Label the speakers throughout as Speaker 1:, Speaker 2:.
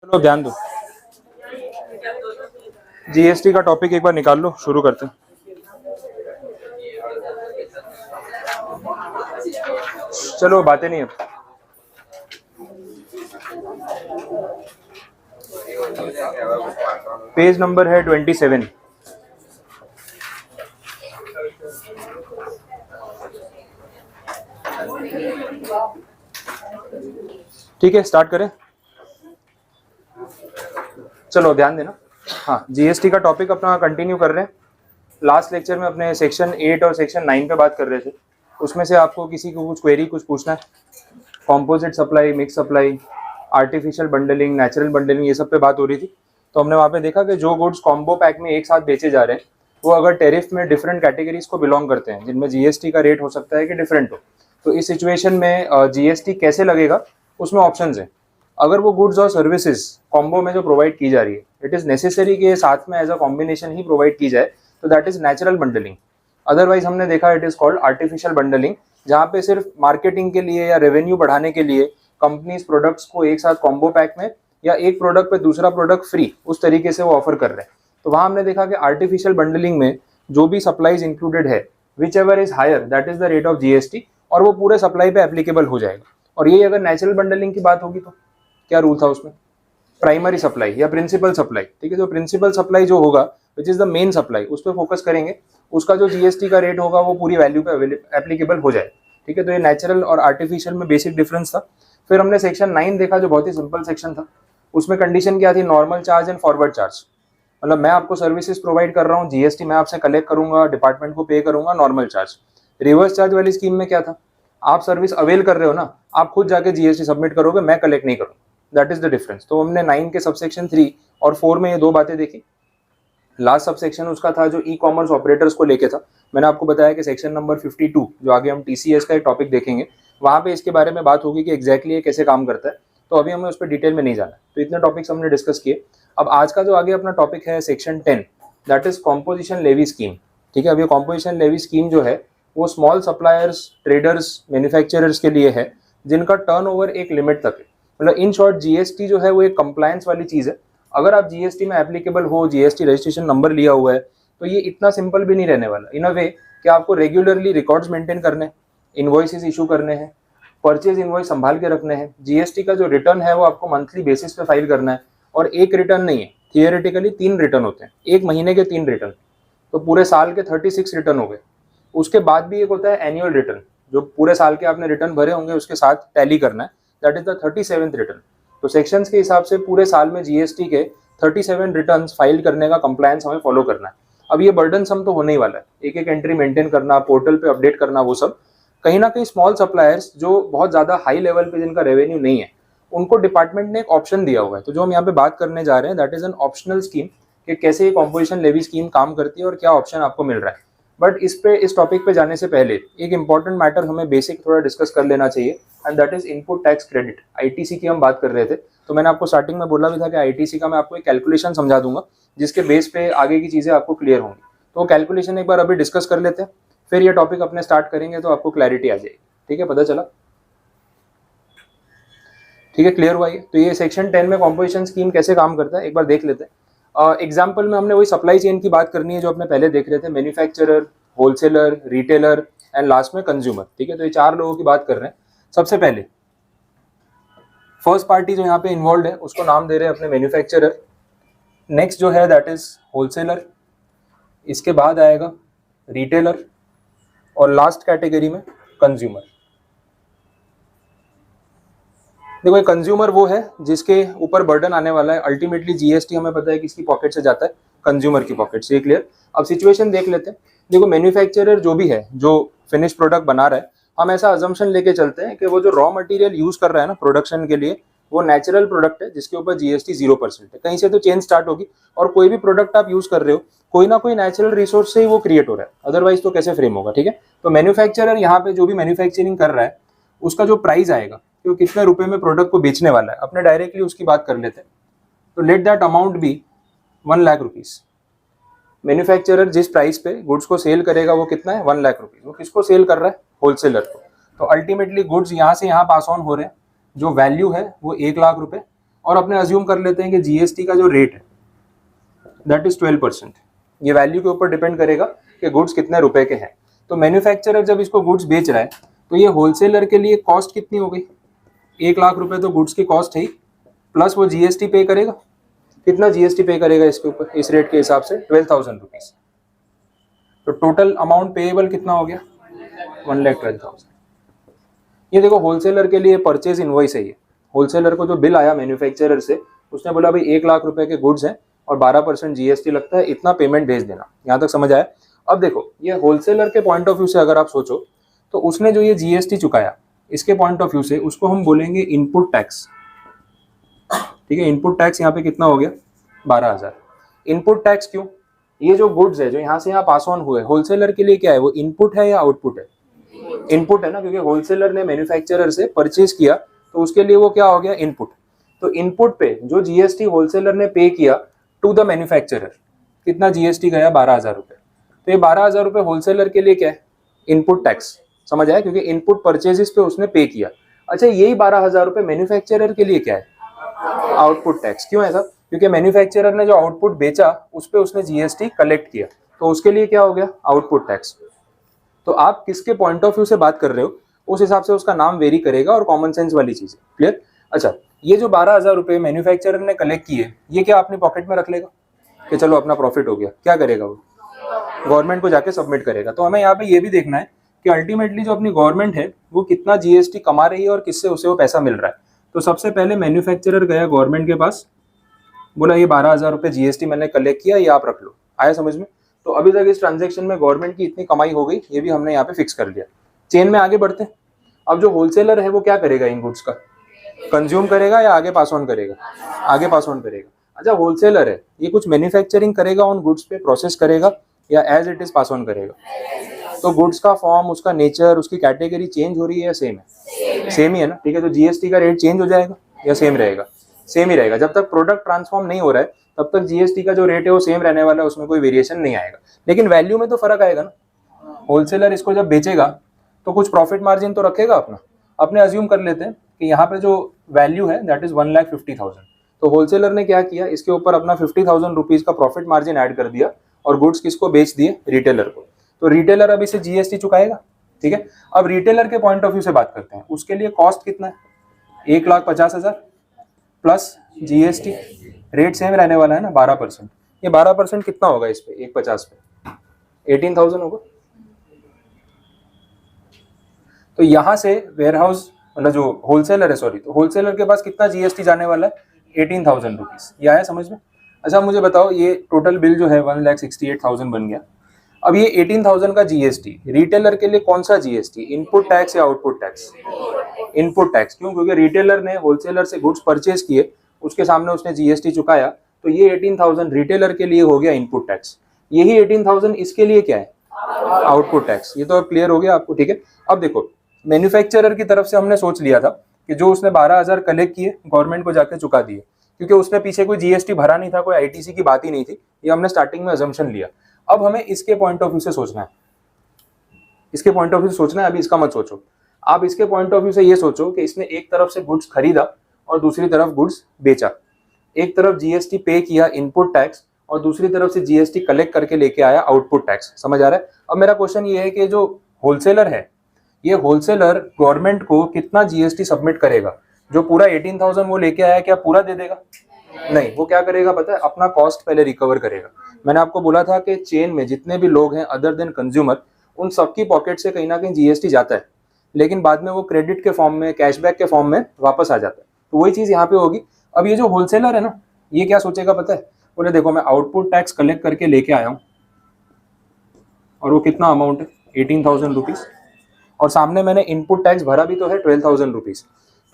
Speaker 1: चलो ध्यान दो, जीएसटी का टॉपिक एक बार निकाल लो, शुरू करते हैं। चलो बातें नहीं है। पेज नंबर है 27। ठीक है, स्टार्ट करें। चलो ध्यान देना। हाँ, जीएसटी का टॉपिक अपना कंटिन्यू कर रहे हैं। लास्ट लेक्चर में अपने सेक्शन 8 और सेक्शन 9 पे बात कर रहे थे। उसमें से आपको किसी को कुछ क्वेरी कुछ पूछना है? Composite supply, mix supply, artificial bundling, natural bundling, ये सब पे बात हो रही थी। तो हमने वहाँ पे देखा कि जो गुड्स कॉम्बो पैक में एक साथ बेचे जा रहे हैं वो अगर टेरिफ में डिफरेंट कैटेगरीज को बिलोंग करते हैं जिनमें जीएसटी का रेट हो सकता है कि डिफरेंट हो, तो इस सिचुएशन में जीएसटी कैसे लगेगा उसमें ऑप्शंस हैं। अगर वो गुड्स और सर्विसेज कॉम्बो में जो प्रोवाइड की जा रही है इट इज़ नेसेसरी कि ये साथ में एज अ कॉम्बिनेशन ही प्रोवाइड की जाए, तो that is natural bundling. Otherwise हमने देखा it is called artificial bundling, जहाँ पे सिर्फ मार्केटिंग के लिए या रेवेन्यू बढ़ाने के लिए कंपनीज प्रोडक्ट्स को एक साथ कॉम्बो पैक में या एक प्रोडक्ट पे दूसरा प्रोडक्ट फ्री उस तरीके से वो ऑफर कर रहे हैं। तो वहाँ हमने देखा कि आर्टिफिशियल बंडलिंग में जो भी सप्लाईज इंक्लूडेड है whichever is higher that is the rate of GST, और वो पूरे सप्लाई पे एप्लीकेबल हो जाएगा। और ये अगर नेचुरल बंडलिंग की बात होगी तो क्या रूल था उसमें? प्राइमरी सप्लाई या प्रिंसिपल सप्लाई। ठीक है, जो प्रिंसिपल सप्लाई जो होगा which is the main supply उस पर फोकस करेंगे, उसका जो जीएसटी का रेट होगा वो पूरी वैल्यू पे एप्लीकेबल हो जाए। ठीक है, तो ये नेचुरल और आर्टिफिशियल में बेसिक डिफरेंस था। फिर हमने सेक्शन 9 देखा जो बहुत ही सिंपल सेक्शन था। उसमें कंडीशन क्या थी? Normal charge and forward charge. मतलब मैं आपको सर्विसेज प्रोवाइड कर रहा हूँ, जीएसटी मैं आपसे कलेक्ट करूंगा, डिपार्टमेंट को पे करूंगा, नॉर्मल चार्ज। रिवर्स चार्ज वाली स्कीम में क्या था? आप सर्विस अवेल कर रहे हो ना, आप खुद जाके जीएसटी सबमिट करोगे, मैं कलेक्ट नहीं करूँगा। That is the difference. तो हमने 9 के सबसेक्शन 3 और 4 में ये दो बातें देखी। लास्ट सबसेक्शन उसका था जो ई कॉमर्स ऑपरेटर्स को लेके था। मैंने आपको बताया कि सेक्शन नंबर 52 जो आगे हम टीसीएस का एक टॉपिक देखेंगे वहाँ पे इसके बारे में बात होगी कि एग्जैक्टली ये कैसे काम करता है। तो अभी हमें उस पर डिटेल में नहीं जाना, तो इतने टॉपिक्स हमने डिस्कस किए। अब आज का जो आगे अपना टॉपिक है section 10, that is composition levy scheme. ठीक है, अब ये कॉम्पोजिशन लेवी स्कीम जो है वो स्मॉल सप्लायर्स, ट्रेडर्स, मैन्युफैक्चरर्स के लिए है जिनका टर्नओवर एक लिमिट तक है। मतलब इन शॉर्ट जीएसटी जो है वो एक कंप्लायंस वाली चीज़ है। अगर आप जीएसटी में एप्लीकेबल हो, जीएसटी रजिस्ट्रेशन नंबर लिया हुआ है, तो ये इतना सिंपल भी नहीं रहने वाला। इन अ वे कि आपको रेगुलरली रिकॉर्ड्स मेंटेन करने, इनवॉइसेस इशू करने हैं, परचेज इनवॉइस संभाल के रखने हैं, जीएसटी का जो रिटर्न है वो आपको मंथली बेसिस पे फाइल करना है। और एक रिटर्न नहीं है, थियोरेटिकली 3 रिटर्न होते हैं, एक महीने के 3 रिटर्न, तो पूरे साल के 36 रिटर्न हो गए। उसके बाद भी एक होता है एनुअल रिटर्न, जो पूरे साल के आपने रिटर्न भरे होंगे उसके साथ टैली करना है, that is the 37th return. तो सेक्शंस के हिसाब से पूरे साल में जीएसटी के 37 रिटर्न्स फाइल करने का कंप्लायंस हमें फॉलो करना है। अब ये बर्डन सम तो होने ही वाला है, एक एक एंट्री मेंटेन करना, पोर्टल पे अपडेट करना, वो सब कहीं ना कहीं स्मॉल सप्लायर्स जो बहुत ज़्यादा हाई लेवल पे जिनका रेवेन्यू नहीं है उनको डिपार्टमेंट ने एक ऑप्शन दिया हुआ है। तो जो हम यहाँ पे बात करने जा रहे हैं that is an optional scheme कि कैसे ये कॉम्पोजिशन लेवी स्कीम काम करती है और क्या ऑप्शन आपको मिल रहा है। बट इस टॉपिक पे जाने से पहले एक इंपॉर्टेंट मैटर हमें बेसिक थोड़ा डिस्कस कर लेना चाहिए, and that is input tax credit. ITC की हम बात कर रहे थे, तो मैंने आपको स्टार्टिंग में बोला भी था कि आईटीसी का मैं आपको एक कैलकुलेशन समझा दूंगा जिसके बेस पे आगे की चीज़ें आपको क्लियर होंगी। तो वो कैलकुलेशन एक बार अभी डिस्कस कर लेते हैं, फिर ये टॉपिक अपने स्टार्ट करेंगे तो आपको क्लैरिटी आ जाएगी। ठीक है, पता चला? ठीक है, क्लियर हुआ ये? तो ये सेक्शन 10 में कॉम्पोजिशन स्कीम कैसे काम करता है एक बार देख लेते हैं। एग्जाम्पल में हमने वही सप्लाई चेन की बात करनी है जो अपने पहले देख रहे थे, manufacturer, wholesaler, retailer and last में कंज्यूमर। ठीक है, तो ये 4 लोगों की बात कर रहे हैं। सबसे पहले फर्स्ट पार्टी जो यहाँ पे इन्वॉल्व है उसको नाम दे रहे हैं अपने मैन्युफैक्चरर। नेक्स्ट जो है दैट इज होलसेलर, इसके बाद आएगा रिटेलर और लास्ट कैटेगरी में कंज्यूमर। देखो, कंज्यूमर वो है जिसके ऊपर बर्डन आने वाला है। अल्टीमेटली जीएसटी हमें पता है किसकी पॉकेट से जाता है, कंज्यूमर की पॉकेट से। क्लियर? अब सिचुएशन देख लेते हैं। देखो, मैन्युफैक्चरर जो भी है जो फिनिश प्रोडक्ट बना रहा है, हम ऐसा अजम्पशन लेके चलते हैं कि वो जो रॉ मटेरियल यूज कर रहा है ना प्रोडक्शन के लिए, वो नेचुरल प्रोडक्ट है जिसके ऊपर जीएसटी 0% है। कहीं से तो चेंज स्टार्ट होगी, और कोई भी प्रोडक्ट आप यूज कर रहे हो कोई ना कोई नेचुरल रिसोर्स से ही वो क्रिएट हो रहा है, अदरवाइज तो कैसे फ्रेम होगा। ठीक है, तो मैन्युफैक्चरर यहाँ पे जो भी मैन्युफैक्चरिंग कर रहा है उसका जो प्राइस आएगा कि वो कितने रुपए में प्रोडक्ट को बेचने वाला है, अपने डायरेक्टली उसकी बात कर लेते हैं। तो let that amount be 1 lakh rupees. Manufacturer जिस प्राइस पे गुड्स को सेल करेगा वो कितना है? 1 लाख रुपीज। वो किसको सेल कर रहा है? होलसेलर को। तो अल्टीमेटली गुड्स यहाँ से यहाँ पास ऑन हो रहे हैं, जो वैल्यू है वो 1 लाख रुपए, और अपने अज्यूम कर लेते हैं कि जीएसटी का जो रेट है दैट इज 12%। ये वैल्यू के ऊपर डिपेंड करेगा कि गुड्स कितने रुपए के हैं। तो मैन्युफैक्चरर जब इसको गुड्स बेच रहा है तो ये होलसेलर के लिए कॉस्ट कितनी हो गई, 1 लाख रुपए तो गुड्स की कॉस्ट है ही, प्लस वो जीएसटी पे करेगा। कितना जीएसटी पे करेगा इसके ऊपर, इस रेट के हिसाब से 12,000 रुपीज। तो टोटल अमाउंट पेएबल कितना हो गया, 1,12,000। ये देखो होलसेलर के लिए परचेज इनवॉइस है। ये होलसेलर को जो बिल आया मैन्युफैक्चरर से, उसने बोला भाई 1 लाख रुपए के गुड्स हैं और 12% जीएसटी लगता है, इतना पेमेंट भेज देना। यहाँ तक समझ आया। अब देखो ये होलसेलर के पॉइंट ऑफ व्यू से अगर आप सोचो तो उसने जो ये जीएसटी चुकाया, इसके पॉइंट ऑफ व्यू से उसको हम बोलेंगे इनपुट टैक्स। ठीक है, इनपुट टैक्स यहाँ पे कितना हो गया, 12,000। इनपुट टैक्स क्यों, ये जो गुड्स है जो यहाँ से यहाँ पास ऑन हुए, होलसेलर के लिए क्या है, वो इनपुट है या आउटपुट है, इनपुट है ना, क्योंकि होलसेलर ने मैन्युफैक्चरर से परचेज किया तो उसके लिए वो क्या हो गया, इनपुट। तो इनपुट पे जो जीएसटी होलसेलर ने पे किया टू द मैन्युफैक्चरर, कितना जीएसटी गया, 12,000 रुपए। तो ये 12,000 रुपए होलसेलर के लिए क्या है, इनपुट टैक्स। समझ आया, क्योंकि इनपुट परचेजेस पे उसने पे किया। अच्छा, यही 12,000 रुपए मैन्युफैक्चरर के लिए क्या है, आउटपुट टैक्स। क्यों ऐसा, क्योंकि मैन्युफैक्चरर ने जो आउटपुट बेचा उस पे उसने जीएसटी कलेक्ट किया, तो उसके लिए क्या हो गया, आउटपुट टैक्स। तो आप किसके पॉइंट ऑफ व्यू से बात कर रहे हो उस हिसाब से उसका नाम वेरी करेगा, और कॉमन सेंस वाली चीज है। क्लियर। अच्छा, ये जो 12,000 रुपए मैन्युफैक्चरर ने कलेक्ट किए, ये क्या अपनी पॉकेट में रख लेगा कि चलो अपना प्रॉफिट हो गया, क्या करेगा वो, गवर्नमेंट को जाके सबमिट करेगा। तो हमें यहाँ पे ये भी देखना है कि अल्टीमेटली जो अपनी गवर्नमेंट है वो कितना जीएसटी कमा रही है और किससे उसे वो पैसा मिल रहा है। तो सबसे पहले मैन्युफैक्चरर गया गवर्नमेंट के पास, बोला ये 12,000 रुपए जीएसटी मैंने कलेक्ट किया, ये आप रख लो। आया समझ में। तो अभी तक इस ट्रांजेक्शन में गवर्नमेंट की इतनी कमाई हो गई, ये भी हमने यहाँ पे फिक्स कर लिया। चेन में आगे बढ़ते हैं। अब जो होलसेलर है वो क्या करेगा, इन गुड्स का कंज्यूम करेगा या आगे पास ऑन करेगा, आगे पास ऑन करेगा। अच्छा, होलसेलर है, ये कुछ मैन्युफैक्चरिंग करेगा उन गुड्स पे, प्रोसेस करेगा, या as it is pass on करेगा। तो गुड्स का फॉर्म, उसका नेचर, उसकी कैटेगरी चेंज हो रही है या सेम है, सेम ही है ना। ठीक है, तो जीएसटी का रेट चेंज हो जाएगा या सेम रहेगा, सेम ही रहेगा। जब तक प्रोडक्ट ट्रांसफॉर्म नहीं हो रहा है तब तक जीएसटी का जो रेट है वो सेम रहने वाला है, उसमें कोई वेरिएशन नहीं आएगा। लेकिन वैल्यू में तो फर्क आएगा ना। होलसेलर इसको जब बेचेगा तो कुछ प्रॉफिट मार्जिन तो रखेगा अपना। अपने अज्यूम कर लेते हैं कि यहाँ पे जो वैल्यू है दैट इज 1,50,000। तो होलसेलर ने क्या किया, इसके ऊपर अपना 50,000 रुपीज का प्रॉफिट मार्जिन ऐड कर दिया और गुड्स किसको बेच दिए, रिटेलर को। तो रिटेलर अब इसे जीएसटी चुकाएगा। ठीक है, अब रिटेलर के पॉइंट ऑफ व्यू से बात करते हैं। उसके लिए कॉस्ट कितना है, 1,50,000 प्लस जीएसटी, रेट सेम रहने वाला है ना, 12%। ये 12% कितना होगा इस पे, 1,50 पे 18,000 होगा। तो यहां से वेयरहाउस मतलब जो होलसेलर है, सॉरी, तो होलसेलर के पास कितना जीएसटी जाने वाला है, 18,000 रुपीज। ये आया समझ में। अच्छा, मुझे बताओ ये टोटल बिल जो है 1,68,000 बन गया। अब ये 18,000 का जीएसटी रिटेलर के लिए कौन सा जीएसटी, इनपुट टैक्स या आउटपुट टैक्स, इनपुट टैक्स। क्यों, क्योंकि रिटेलर ने होलसेलर से गुड्स परचेज किए, उसके सामने उसने जीएसटी चुकाया, तो ये 18,000 रिटेलर के लिए हो गया इनपुट टैक्स। यही 18,000 इसके लिए क्या है, आउटपुट टैक्स। ये तो अब क्लियर हो गया आपको। ठीक है, अब देखो मैन्युफैक्चरर की तरफ से हमने सोच लिया था कि जो उसने 12,000 कलेक्ट किए गवर्नमेंट को जाके चुका दिए, क्योंकि उसने पीछे कोई जीएसटी भरा नहीं था, कोई आईटीसी की बात ही नहीं थी। ये हमने स्टार्टिंग में अजम्पशन लिया। अब हमें इसके पॉइंट ऑफ व्यू से सोचना है, इसके पॉइंट ऑफ व्यू से सोचना है। अभी इसका मत सोचो, आप इसके पॉइंट ऑफ व्यू से ये सोचो कि इसने एक तरफ से गुड्स खरीदा और दूसरी तरफ गुड्स बेचा। एक तरफ जीएसटी पे किया, इनपुट टैक्स, और दूसरी तरफ से जीएसटी कलेक्ट करके लेके आया, आउटपुट टैक्स। समझ आ रहा है। अब मेरा क्वेश्चन ये है कि जो होलसेलर है, ये होलसेलर गवर्नमेंट को कितना जीएसटी सबमिट करेगा। जो पूरा 18,000 वो लेके आया, क्या पूरा दे देगा, नहीं। वो क्या करेगा पता है, अपना कॉस्ट पहले रिकवर करेगा। मैंने आपको बोला था कि चेन में जितने भी लोग हैं अदर देन कंज्यूमर, उन सबकी पॉकेट से कहीं ना कहीं जीएसटी जाता है, लेकिन बाद में वो क्रेडिट के फॉर्म में, कैशबैक के फॉर्म में वापस आ जाता है। तो वही चीज यहाँ पे होगी। अब ये जो होलसेलर है ना, ये क्या सोचेगा पता है, बोले देखो मैं आउटपुट टैक्स कलेक्ट करके लेके आया हूँ, और वो कितना अमाउंट है, 18,000 रुपीज, और सामने मैंने इनपुट टैक्स भरा भी तो है 12,000 रुपीज।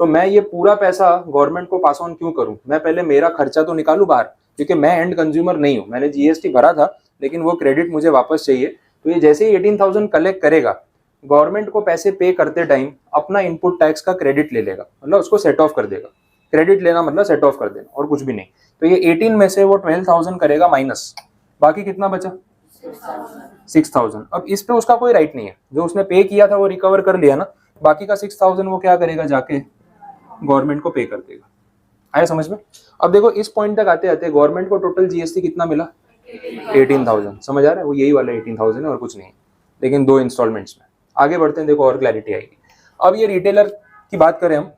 Speaker 1: तो मैं ये पूरा पैसा गवर्नमेंट को पास ऑन क्यों करूं, मैं पहले मेरा खर्चा तो निकालूं बाहर, क्योंकि मैं एंड कंज्यूमर नहीं हूं। मैंने जीएसटी भरा था लेकिन वो क्रेडिट मुझे वापस चाहिए। तो ये जैसे ही 18,000 कलेक्ट करेगा, गवर्नमेंट को पैसे पे करते टाइम अपना इनपुट टैक्स का क्रेडिट ले लेगा, मतलब उसको सेट ऑफ कर देगा। क्रेडिट लेना मतलब सेट ऑफ कर देना, और कुछ भी नहीं। तो ये 18 में से वो 12,000 करेगा माइनस, बाकी कितना बचा, 6,000। अब इस पे उसका कोई राइट नहीं है, जो उसने पे किया था वो रिकवर कर लिया ना, बाकी का 6,000 वो क्या करेगा, जाके गवर्नमेंट को पे कर देगा। आया समझ में? अब देखो इस पॉइंट तक आते आते गवर्नमेंट को टोटल जीएसटी कितना मिला? 18,000। समझ आ रहा है? वो यही वाला 18,000 है और कुछ नहीं, लेकिन 2 इंस्टॉलमेंट्स में। आगे बढ़ते हैं, देखो और क्लैरिटी आएगी। अब ये रिटेलर की बात करें हम,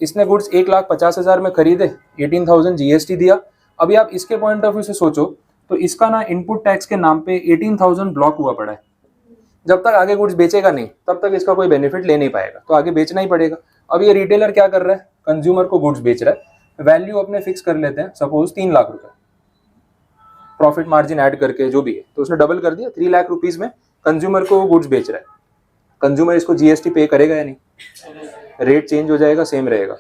Speaker 1: इसने गुड्स 1,50,000 में खरीदे, 18,000 जीएसटी दिया। अभी आप इसके पॉइंट ऑफ व्यू से सोचो तो इसका ना इनपुट टैक्स के नाम पे 18,000 ब्लॉक हुआ पड़ा है। जब तक आगे गुड्स बेचेगा नहीं तब तक इसका कोई बेनिफिट ले नहीं पाएगा, तो आगे बेचना ही पड़ेगा। अब ये रिटेलर क्या कर रहा है? कंज्यूमर को गुड्स बेच रहा है, वैल्यू अपने फिक्स कर लेते हैं, सपोज 3 लाख रुपए, प्रॉफिट मार्जिन ऐड करके जो भी है, तो उसने डबल कर दिया, 3 लाख रुपीज में कंज्यूमर को गुड्स बेच रहा है। कंज्यूमर इसको जीएसटी पे करेगा या नहीं? रेट चेंज हो जाएगा, सेम रहेगा।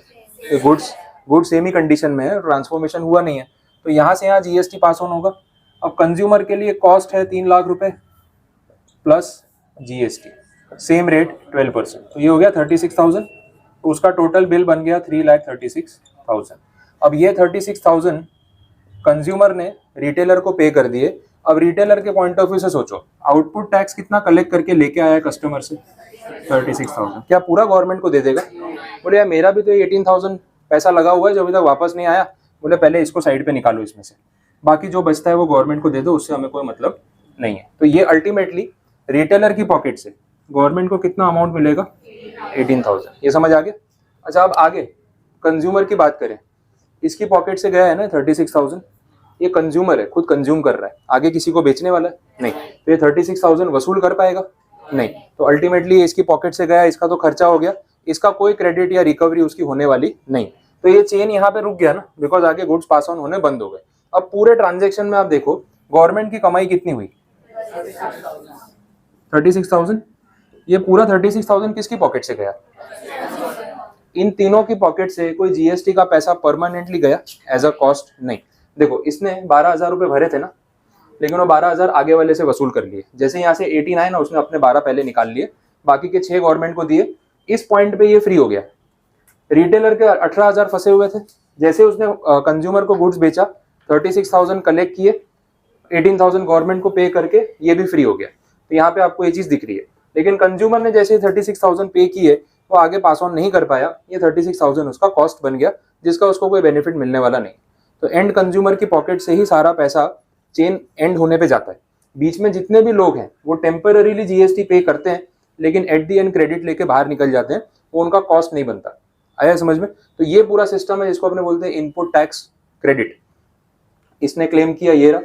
Speaker 1: गुड्स सेम ही कंडीशन में है, ट्रांसफॉर्मेशन हुआ नहीं है, तो यहाँ से यहाँ जीएसटी पास ऑन होगा। अब कंज्यूमर के लिए कॉस्ट है 3 लाख रुपए प्लस जीएसटी, सेम रेट 12%, तो ये हो गया 36,000। तो उसका टोटल बिल बन गया 3,36,000। अब ये 36,000 कंज्यूमर ने रिटेलर को पे कर दिए। अब रिटेलर के पॉइंट ऑफ व्यू से सोचो, आउटपुट टैक्स कितना कलेक्ट करके लेके आया कस्टमर से? 36,000। क्या पूरा गवर्नमेंट को दे देगा? बोले यार मेरा भी तो 18,000 पैसा लगा हुआ है जो अभी तक वापस नहीं आया। बोले पहले इसको साइड पे निकालो इसमें से, बाकी जो बचता है वो गवर्नमेंट को दे दो, उससे हमें कोई मतलब नहीं है। तो ये अल्टीमेटली रिटेलर की पॉकेट से गवर्नमेंट को कितना अमाउंट मिलेगा? 18,000। ये समझ आ गया? अच्छा अब आगे कंज्यूमर की बात करें, इसकी पॉकेट से गया है ना 36,000, ये कंज्यूमर है, खुद कंज्यूम कर रहा है, आगे किसी को बेचने वाला है नहीं, तो ये 36,000 वसूल कर पाएगा नहीं। तो अल्टीमेटली इसकी पॉकेट से गया, इसका तो खर्चा हो गया, इसका कोई क्रेडिट या रिकवरी उसकी होने वाली नहीं। तो ये चेन यहाँ पे रुक गया ना, बिकॉज आगे गुड्स पास ऑन होने बंद हो गए। अब पूरे ट्रांजेक्शन में आप देखो गवर्नमेंट की कमाई कितनी हुई? 36,000। ये पूरा 36,000 किसकी पॉकेट से गया? इन तीनों की पॉकेट से कोई जीएसटी का पैसा परमानेंटली गया एज अ कॉस्ट? नहीं। देखो इसने 12,000 रुपए भरे थे ना, लेकिन वो 12,000 आगे वाले से वसूल कर लिए। जैसे यहाँ से 18 आए ना, उसने अपने 12 पहले निकाल लिए, बाकी के 6 गवर्नमेंट को दिए। इस पॉइंट पे ये फ्री हो गया। रिटेलर के 18,000 फंसे हुए थे, जैसे उसने कंज्यूमर को गुड्स बेचा, 36,000 कलेक्ट किए, 18,000 गवर्नमेंट को पे करके ये भी फ्री हो गया। तो यहाँ पे आपको ये चीज दिख रही है। लेकिन कंज्यूमर ने जैसे 36,000 पे किए, वो आगे पास ऑन नहीं कर पाया, ये 36,000 उसका कॉस्ट बन गया, जिसका उसको कोई बेनिफिट मिलने वाला नहीं। तो एंड कंज्यूमर की पॉकेट से ही सारा पैसा चेन एंड होने पे जाता है। बीच में जितने भी लोग हैं वो टेम्पररीली जीएसटी पे करते हैं, लेकिन एट दी एंड क्रेडिट लेके बाहर निकल जाते हैं, वो उनका कॉस्ट नहीं बनता। आया समझ में? तो ये पूरा सिस्टम है जिसको अपने बोलते हैं इनपुट टैक्स क्रेडिट। इसने क्लेम किया, ये रहा,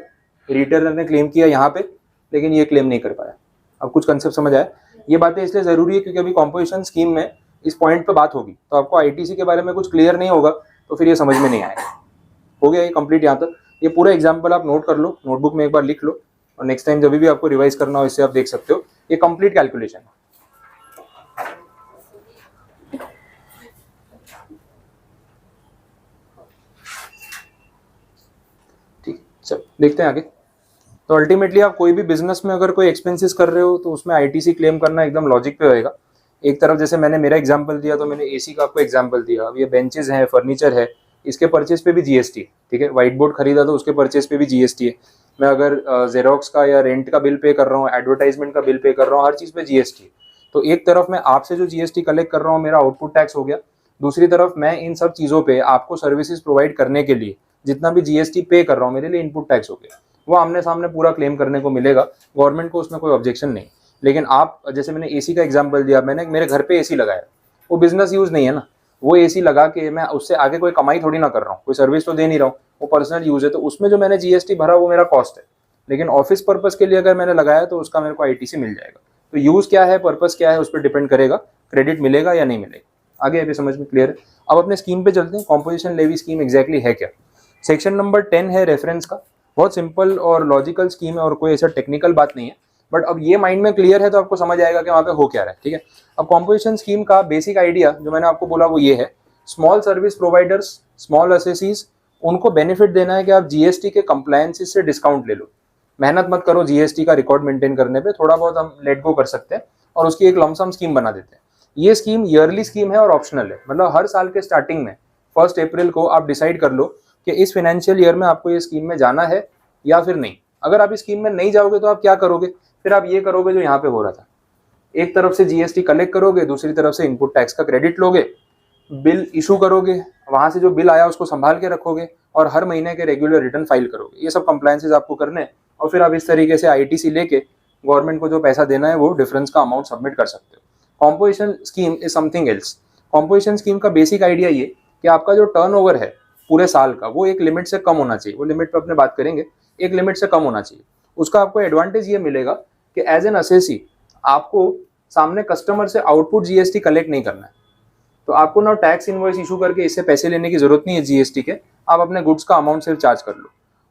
Speaker 1: रिटेलर ने क्लेम किया यहाँ पे, लेकिन ये क्लेम नहीं कर पाया। अब कुछ कंसेप्ट समझ आया? ये बातें इसलिए जरूरी है क्योंकि अभी कॉम्पोजिशन स्कीम में इस पॉइंट पे बात होगी, तो आपको आईटीसी के बारे में कुछ क्लियर नहीं होगा तो फिर ये समझ में नहीं आएगा। हो गया ये कंप्लीट यहाँ तक। ये पूरा एग्जाम्पल आप नोट कर लो, नोटबुक में एक बार लिख लो, और नेक्स्ट टाइम जब भी आपको रिवाइज करना हो इससे आप देख सकते हो। ये कंप्लीट कैलकुलेशन है। ठीक, चल देखते हैं आगे। तो अल्टीमेटली आप कोई भी बिजनेस में अगर कोई एक्सपेंसेस कर रहे हो तो उसमें आईटीसी क्लेम करना एकदम लॉजिक पे होएगा। एक तरफ जैसे मैंने मेरा एग्जांपल दिया, तो मैंने एसी का आपको एग्जांपल दिया। अब ये बेंचेस हैं, फर्नीचर है, इसके परचेज पे भी जीएसटी है। ठीक है, व्हाइट बोर्ड खरीदा तो उसके परचेज पे भी जीएसटी है। मैं अगर जेरोक्स का या रेंट का बिल पे कर रहा हूँ, एडवर्टाइजमेंट का बिल पे कर रहा हूँ, हर चीज़ पे जीएसटी है। तो एक तरफ मैं आपसे जो जीएसटी कलेक्ट कर रहा हूँ मेरा आउटपुट टैक्स हो गया, दूसरी तरफ मैं इन सब चीज़ों पे आपको सर्विसेज प्रोवाइड करने के लिए जितना भी जीएसटी पे कर रहा हूँ मेरे लिए इनपुट टैक्स हो गया। वो आमने सामने पूरा क्लेम करने को मिलेगा, गवर्नमेंट को उसमें कोई ऑब्जेक्शन नहीं। लेकिन आप जैसे मैंने एसी का एग्जांपल दिया, मैंने मेरे घर पे एसी लगाया, वो बिजनेस यूज नहीं है ना, वो एसी लगा के मैं उससे आगे कोई कमाई थोड़ी ना कर रहा हूँ, कोई सर्विस तो दे नहीं रहा हूँ, वो पर्सनल यूज है। तो उसमें जो मैंने जीएसटी भरा वो मेरा कॉस्ट है। लेकिन ऑफिस पर्पस के लिए अगर मैंने लगाया तो उसका मेरे को आईटीसी मिल जाएगा। तो यूज क्या है, पर्पस क्या है, उस पर डिपेंड करेगा क्रेडिट मिलेगा या नहीं मिलेगा। आगे अभी समझ में क्लियर है? अब अपने स्कीम पे चलते हैं। कॉम्पोजिशन लेवी स्कीम एग्जैक्टली है क्या? सेक्शन नंबर 10 है रेफरेंस का। बहुत सिंपल और लॉजिकल स्कीम है और कोई ऐसा टेक्निकल बात नहीं है, बट अब ये माइंड में क्लियर है तो आपको समझ आएगा कि वहाँ पे हो क्या रहा है। ठीक है, अब कॉम्पोजिशन स्कीम का बेसिक आइडिया जो मैंने आपको बोला वो ये है, small service providers, small assessees, उनको बेनिफिट देना है कि आप जीएसटी के कंप्लायंसेस से डिस्काउंट ले लो, मेहनत मत करो जीएसटी का रिकॉर्ड मेंटेन करने पे, थोड़ा बहुत हम लेट गो कर सकते हैं और उसकी एक लमसम स्कीम बना देते हैं। ये स्कीम ईयरली स्कीम है और ऑप्शनल है, मतलब हर साल के स्टार्टिंग में 1 अप्रैल को आप डिसाइड कर लो कि इस फाइनेंशियल ईयर में आपको ये स्कीम में जाना है या फिर नहीं। अगर आप इस स्कीम में नहीं जाओगे तो आप क्या करोगे? फिर आप ये करोगे जो यहाँ पे हो रहा था, एक तरफ से जीएसटी कलेक्ट करोगे, दूसरी तरफ से इनपुट टैक्स का क्रेडिट लोगे, बिल इशू करोगे, वहाँ से जो बिल आया उसको संभाल के रखोगे और हर महीने के रेगुलर रिटर्न फाइल करोगे। ये सब कंप्लायंसेस आपको करने हैं और फिर आप इस तरीके से आईटीसी लेके गवर्नमेंट को जो पैसा देना है वो डिफरेंस का अमाउंट सबमिट कर सकते हो। Composition scheme is something else. Composition scheme का बेसिक आइडिया ये कि आपका जो टर्नओवर है पूरे साल का वो एक लिमिट से कम होना चाहिए। वो लिमिट पे अपने बात करेंगे, एक लिमिट से कम होना चाहिए। उसका आपको एडवांटेज ये मिलेगा कि एज एन असेसी आपको सामने कस्टमर से आउटपुट जीएसटी कलेक्ट नहीं करना है, तो आपको ना टैक्स इनवॉइस इशू करके इससे पैसे लेने की जरूरत नहीं है जीएसटी के, आप अपने गुड्स का अमाउंट सिर्फ चार्ज कर लो।